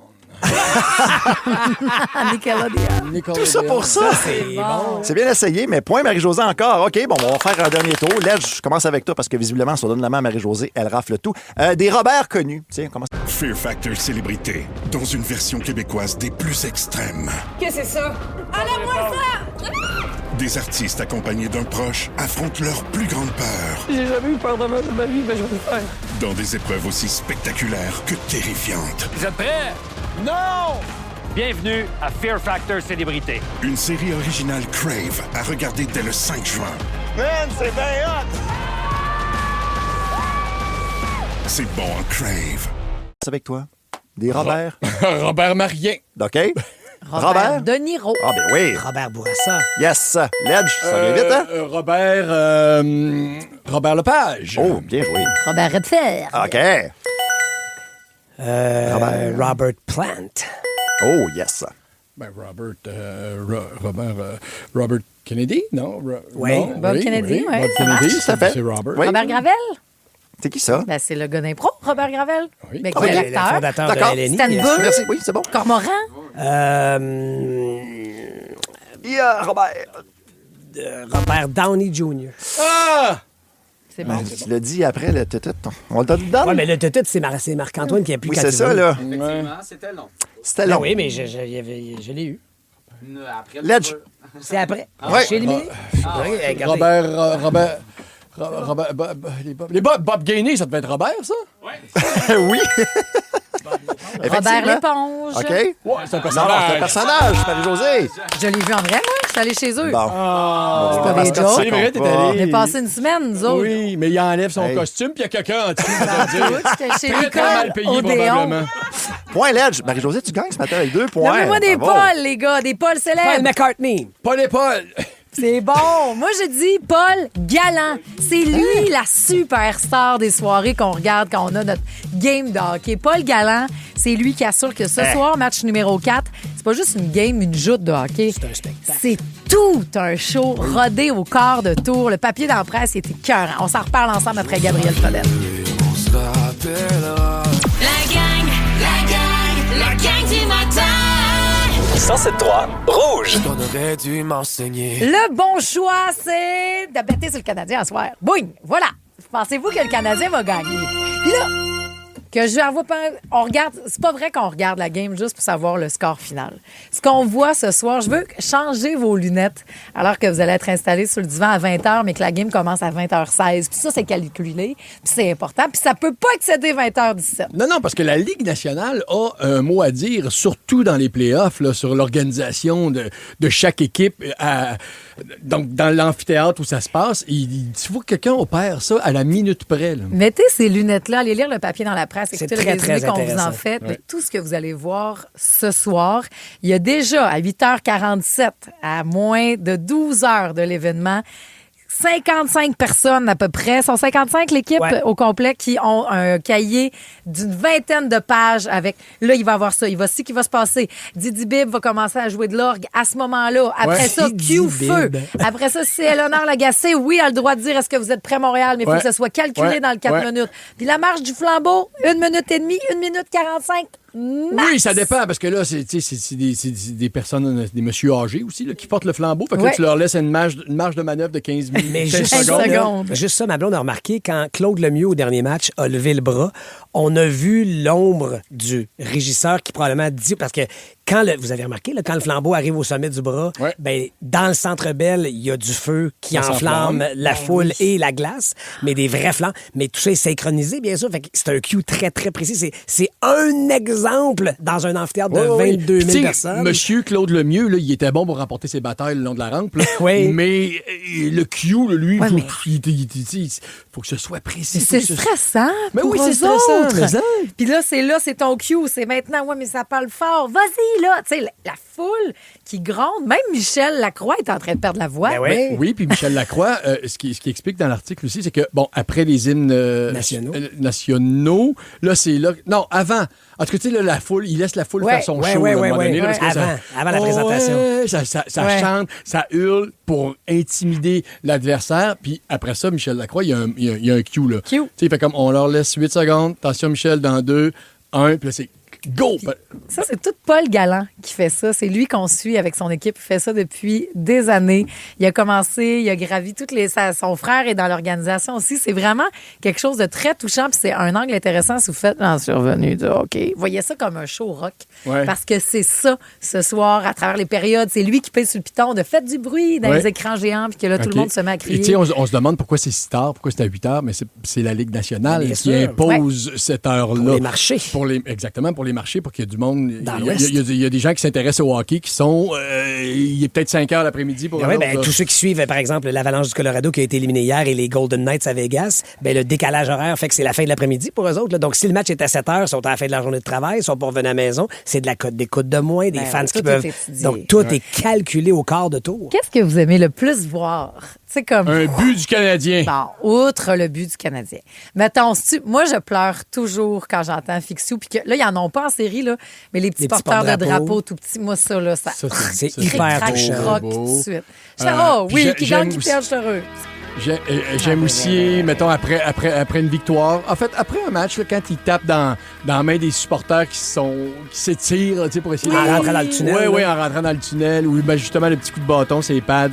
Nickelodeon. Tout ça pour ça. C'est bon. C'est bien essayé, mais point Marie-Josée encore. OK, bon, on va faire un dernier tour. Ledge, je commence avec toi parce que visiblement, si on donne la main à Marie-Josée, elle rafle tout. Des Robert connus. Tiens, comment Fear Factor Célébrité, dans une version québécoise des plus extrêmes. Qu'est-ce que c'est ça? Enlève-moi ça! Des artistes accompagnés d'un proche affrontent leur plus grande peur J'ai jamais eu peur de ma vie, mais je vais le faire. dans des épreuves aussi spectaculaires que terrifiantes. Vous êtes prêts? Non! Bienvenue à Fear Factor Célébrité. Une série originale Crave à regarder dès le 5 juin. Man, c'est bien hot! C'est bon en Crave. C'est avec toi. Des Robert. Robert Marien. OK? Robert De Niro. Ah, ben oui. Robert Bourassa. Yes. Ledge, ça vient vite, hein? Robert Lepage. Oh, bien joué. Robert Redford. OK. Robert Plant. Oh, yes. Ben, Robert Kennedy, non? Oui. Non? Bob Kennedy, oui, Bob ça Kennedy, marche. Tout à fait. c'est Robert. Oui. Robert Gravel. C'est qui ça? Ben, c'est le gars d'impro, Robert Gravel. Oui. Ben, qui Oui, est Le l'acteur. fondateur D'accord. de LNI. Stanbull. Merci, oui, c'est bon. Cormoran. Robert Downey Jr. Ah! C'est bon. Tu l'as dit après le tutut. On le donne dedans? Oui, mais le tutut, c'est Marc-Antoine qui a plus Oui, qu'à c'est ça, là. Effectivement, c'était long. C'était Ah long. oui, mais je l'ai eu. Après le Ledge. C'est après. Ouais. Je suis éliminé. Oui, regardez. Bob Gainey, ça devait être Robert, ça? Oui. Robert L'éponge. OK? Ouais, c'est un Non, personnage. c'est un personnage, Marie-Josée. Je l'ai vu en vrai, moi. Je suis allée chez eux. Bon. C'est pas des jokes. C'est vrai, t'es On allé. est passé une semaine, nous autres. Oui, mais il enlève son Hey. costume, puis il y a quelqu'un en dessous. J'étais chez Très, très mal Nicole, payé, Odéon. probablement. Point Ledge. Marie-Josée, tu gagnes ce matin avec 2 points. Nommez-moi des Bravo. Paul, les gars, des Paul Paul célèbres. McCartney. Paul et Paul. C'est bon. Moi, je dis Paul Galland. C'est lui la superstar des soirées qu'on regarde quand on a notre game de hockey. Paul Galland, c'est lui qui assure que ce soir, match numéro 4, c'est pas juste une game, une joute de hockey. C'est un spectacle. C'est tout un show rodé au quart de tour. Le papier dans la presse, il était écœurant. On s'en reparle ensemble après Gabriel Fodette. La gang du matin. 107.3 Rouge. J'aurais dû m'enseigner. Le bon choix, c'est de bêter sur le Canadien à soir. Boum! Voilà. Pensez-vous que le Canadien va gagner? Puis là, que je vois pas, on regarde, c'est pas vrai qu'on regarde la game juste pour savoir le score final. Ce qu'on voit ce soir, je veux changer vos lunettes alors que vous allez être installés sur le divan à 20h, mais que la game commence à 20h16. Puis ça, c'est calculé, puis c'est important, puis ça peut pas excéder 20h17. Non, parce que la Ligue nationale a un mot à dire, surtout dans les playoffs, là, sur l'organisation de chaque équipe. Donc, dans l'amphithéâtre où ça se passe, il faut que quelqu'un opère ça à la minute près. Là. Mettez ces lunettes-là, allez lire le papier dans la presse, écoutez le très, résumé très qu'on vous intéressant. en fait de Ouais. tout ce que vous allez voir ce soir. Il y a déjà, à 8h47, à moins de 12 heures de l'événement, 55 personnes à peu près. Sont 55 l'équipe au complet qui ont un cahier d'une 20aine de pages avec... Là, il va avoir ça. Il va ce qui va se passer. Didi Bib va commencer à jouer de l'orgue à ce moment-là. Après ça, Q feu. Après ça, c'est Eleanor Lagacé. Oui, elle a le droit de dire est-ce que vous êtes prêt Montréal, mais il faut que ça soit calculé dans le 4 minutes. Puis la marche du flambeau, 1 minute et demie, 1 minute 45. Max. Oui, ça dépend, parce que là, c'est des personnes, des messieurs âgés aussi, là, qui portent le flambeau. Fait que là, tu leur laisses une marge de manœuvre de 15 minutes. Mais juste secondes. Juste ça, ma blonde a remarqué, quand Claude Lemieux, au dernier match, a levé le bras, on a vu l'ombre du régisseur qui probablement dit... Parce que vous avez remarqué, là, quand le flambeau arrive au sommet du bras, ben, dans le Centre Bell, il y a du feu qui enflamme la foule et la glace, mais des vrais flammes. Mais tout ça est synchronisé, bien sûr. Fait que c'est un cue très, très précis. C'est un exemple dans un amphithéâtre de 22 000 personnes. Monsieur Claude Lemieux, là, il était bon pour remporter ses batailles le long de la rampe. Là. Mais le cue, là, lui, il faut que ce soit précis. C'est stressant. Mais oui, c'est stressant. Puis là, c'est ton cue. C'est maintenant, mais ça parle fort. Vas-y, là. Tu sais, la foule qui gronde. Même Michel Lacroix est en train de perdre la voix. Oui, puis Michel Lacroix, ce qui explique dans l'article aussi, c'est que, bon, après les hymnes nationaux, là, c'est là... Non, avant. En tout cas, tu sais, la foule, il laisse la foule faire son show à un moment donné. Avant la présentation. Ça chante, ça hurle pour intimider l'adversaire. Puis après ça, Michel Lacroix, il y a un cue, là. Tu sais, il fait comme, on leur laisse 8 secondes. Attention, Michel, dans 2, 1, puis là, c'est... Go! Ça, c'est tout Paul Galland qui fait ça. C'est lui qu'on suit avec son équipe. Il fait ça depuis des années. Il a commencé, il a gravi son frère est dans l'organisation aussi. C'est vraiment quelque chose de très touchant. Puis c'est un angle intéressant si vous faites en survenue de hockey. Voyez ça comme un show rock. Parce que c'est ça, ce soir, à travers les périodes. C'est lui qui pèse sur le piton de faites du bruit dans les écrans géants puis que là, tout le monde se met à crier. Tu sais, on se demande pourquoi c'est si tard, pourquoi c'est à 8 heures, mais c'est la Ligue nationale qui impose cette heure-là. Pour les marchés. Exactement, pour les marchés, pour qu'il y ait du monde. Il y a des gens qui s'intéressent au hockey qui sont... il est peut-être 5 heures l'après-midi pour tous ceux qui suivent, par exemple, l'Avalanche du Colorado qui a été éliminé hier et les Golden Knights à Vegas, le décalage horaire fait que c'est la fin de l'après-midi pour eux autres. Là. Donc, si le match est à 7 heures, ils sont à la fin de la journée de travail, ils sont pas revenus à la maison, c'est de la cote d'écoute de moins, des fans qui peuvent... Donc, tout est calculé au quart de tour. Qu'est-ce que vous aimez le plus voir? C'est comme... Un but du Canadien. Bon, outre le but du Canadien. Mettons, moi, je pleure toujours quand j'entends Fixou. Puis que là, ils n'en ont pas en série, là, mais les petits porteurs de drapeaux tout petits, moi, ça, là, ça c'est hyper croque tout de suite. Qui gagne, qui perd, je suis heureux. J'aime aussi, mettons, après une victoire. En fait, après un match, là, quand ils tapent dans la main des supporters qui s'étirent pour essayer de rentrer dans le tunnel. Oui, en rentrant dans le tunnel. Ou justement, le petit coup de bâton, c'est les pads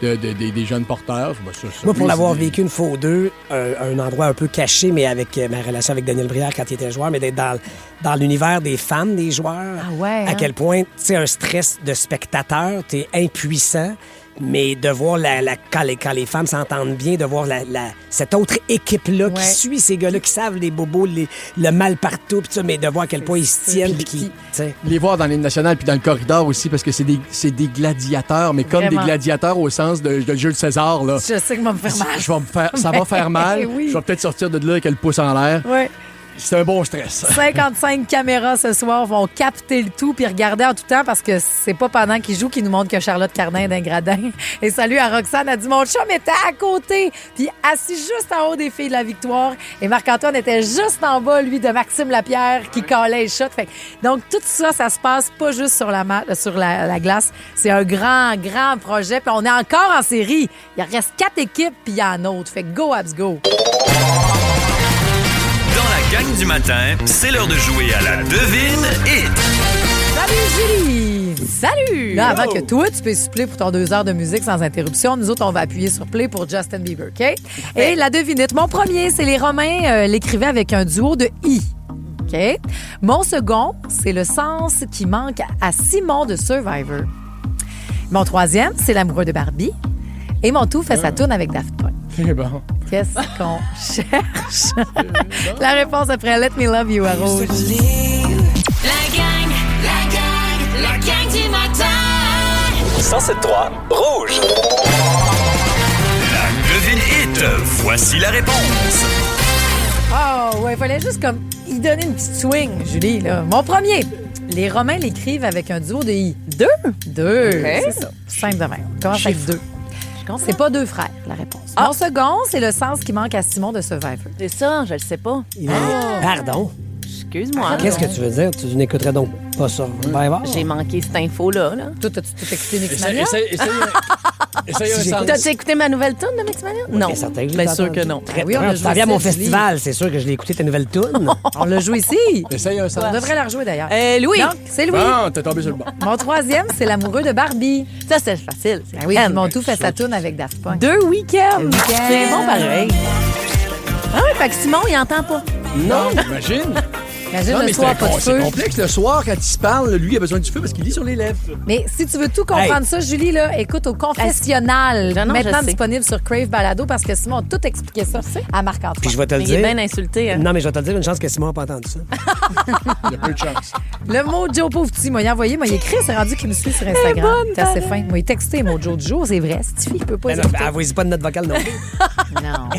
des jeunes porteurs. Moi, pour l'avoir vécu une fois ou deux, un endroit un peu caché, mais avec ma relation avec Daniel Brière quand il était joueur, mais d'être dans l'univers des fans des joueurs. À quel point, tu sais, un stress de spectateur, t'es impuissant. Mais de voir quand les femmes s'entendent bien, de voir cette autre équipe-là qui suit ces gars-là, qui savent les bobos, le mal partout, pis ça, mais de voir à quel point ils se tiennent. Les voir dans l'hymne national puis dans le corridor aussi, parce que c'est des gladiateurs, mais comme des gladiateurs au sens de Jules César. Là. Je sais que ça va me faire mal. Ça va faire mal. Oui. Je vais peut-être sortir de là avec le pouce en l'air. Oui. C'est un bon stress. 55 caméras ce soir vont capter le tout puis regarder en tout temps parce que c'est pas pendant qu'ils jouent qu'ils nous montrent que Charlotte Cardin d'un gradin. Et salut à Roxane, a dit mon chum était à côté puis assis juste en haut des filles de la victoire et Marc-Antoine était juste en bas, lui, de Maxime Lapierre qui calait les shots. Donc tout ça se passe pas juste sur la glace. C'est un grand, grand projet. Puis on est encore en série. Il reste 4 équipes puis il y a un autre. Fait go, Abs, go! Dans la gang du matin, c'est l'heure de jouer à la Devine Hit. Salut Julie! Salut! Là, avant que toi, tu puisses play pour ton 2 heures de musique sans interruption, nous autres, on va appuyer sur play pour Justin Bieber, OK? Et la devinette, mon premier, c'est les Romains l'écrivaient avec un duo de I. OK? Mon second, c'est le sens qui manque à Simon de Survivor. Mon troisième, c'est l'amoureux de Barbie. Et mon tout fait sa tourne avec Daft Punk. C'est bon. Qu'est-ce qu'on cherche? La réponse après Let Me Love You à Rouge. La gang du matin. 107.3 Rouge. La Devine Hit. Voici la réponse. Oh, ouais, il fallait juste comme y donner une petite swing, Julie. Là. Mon premier. Les Romains l'écrivent avec un duo de I. 2? 2. Okay. C'est ça. Simple de même. On commence avec 2. C'est pas deux frères, la réponse. Non, second, c'est le sens qui manque à Simon de Survivor. C'est ça, je le sais pas. Pardon. Excuse-moi. Qu'est-ce que tu veux dire? Tu n'écouterais donc pas ça? J'ai manqué cette info-là. Là. Toi, t'as-tu tout écouté Mixmania? Essaye T'as-tu écouté ma nouvelle tune de Mixmania? Non. Bien certain que je l'ai Bien sûr entendu. que non. Oui, on a joué à mon ça, festival, c'est sûr que je l'ai écouté ta nouvelle tune. On l'a joué ici. Essaye un sens. On devrait la rejouer d'ailleurs. Louis. Donc, c'est Louis. Bon, t'es tombé sur le banc. Mon troisième, c'est l'amoureux de Barbie. Ça, c'est facile. Ben oui, ils m'ont tout fait sa toune avec Daft Punk. 2 week-ends. C'est bon pareil. Ah oui, fait que Simon, il entend pas. Non, imagine. Imagine Non, le mais soir, pas de c'est feu. complexe. Le soir, quand il se parle, lui, il a besoin du feu parce qu'il lit sur les lèvres. Mais si tu veux tout comprendre ça, Julie, là, écoute au confessionnal. Non, Maintenant je sais. disponible sur Crave Balado parce que Simon a tout expliqué ça à Marc-Antoine. Puis je vais te le Mais dire. il est bien insulté. Hein. Non, mais je vais te le dire, une chance que Simon n'a pas entendu ça. Il y a peu de chance. Le Mojo pauvre petit, m'a envoyé, m'a écrit, c'est rendu qu'il me suit sur Instagram. C'est assez fin. M'a texté Mojo du jour, c'est vrai. Cette fille, il peut pas Ben non, écouter. envoyez pas de note vocale non plus. Non.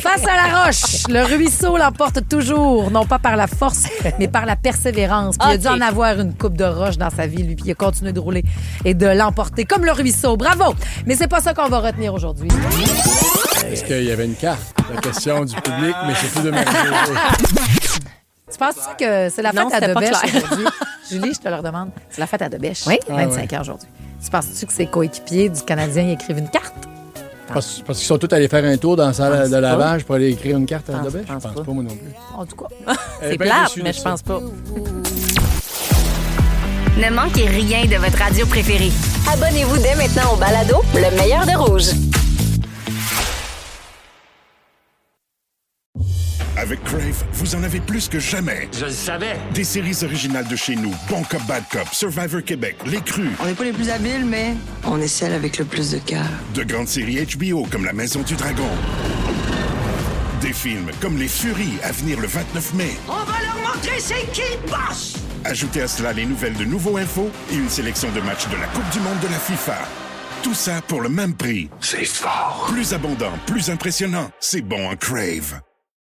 Face à la roche, le ruisseau l'emporte toujours, non pas par la force, mais par la persévérance. Puis il a dû en avoir une coupe de roche dans sa vie, lui, puis il a continué de rouler et de l'emporter comme le ruisseau. Bravo! Mais c'est pas ça qu'on va retenir aujourd'hui. Est-ce qu'il y avait une carte? La question du public, mais c'est plus de ma Tu penses-tu que c'est la fête Non, à c'était pas Debèche clair. aujourd'hui? Julie, je te le redemande. C'est la fête à Debèche. Oui. 25 ans aujourd'hui. Tu penses-tu que ses coéquipiers du Canadien y écrivent une carte? Parce qu'ils sont tous allés faire un tour dans la salle de lavage pour aller écrire une carte à Pense- Debèche? Je pense pense pas. pas, moi non plus. En tout cas. C'est bien plate, déçu de mais je ça. pense pas. Ne manquez rien de votre radio préférée. Abonnez-vous dès maintenant au balado Le meilleur de Rouge. Avec Crave, vous en avez plus que jamais. Je le savais. Des séries originales de chez nous, Bon Cop, Bad Cop, Survivor Québec, Les Crus. On n'est pas les plus habiles, mais on est celle avec le plus de cœur. De grandes séries HBO comme La Maison du Dragon. Des films comme Les Furies à venir le 29 mai. On va leur montrer c'est qui le boss! Ajoutez à cela les nouvelles de Nouveau Info et une sélection de matchs de la Coupe du Monde de la FIFA. Tout ça pour le même prix. C'est fort. Plus abondant, plus impressionnant. C'est bon en Crave.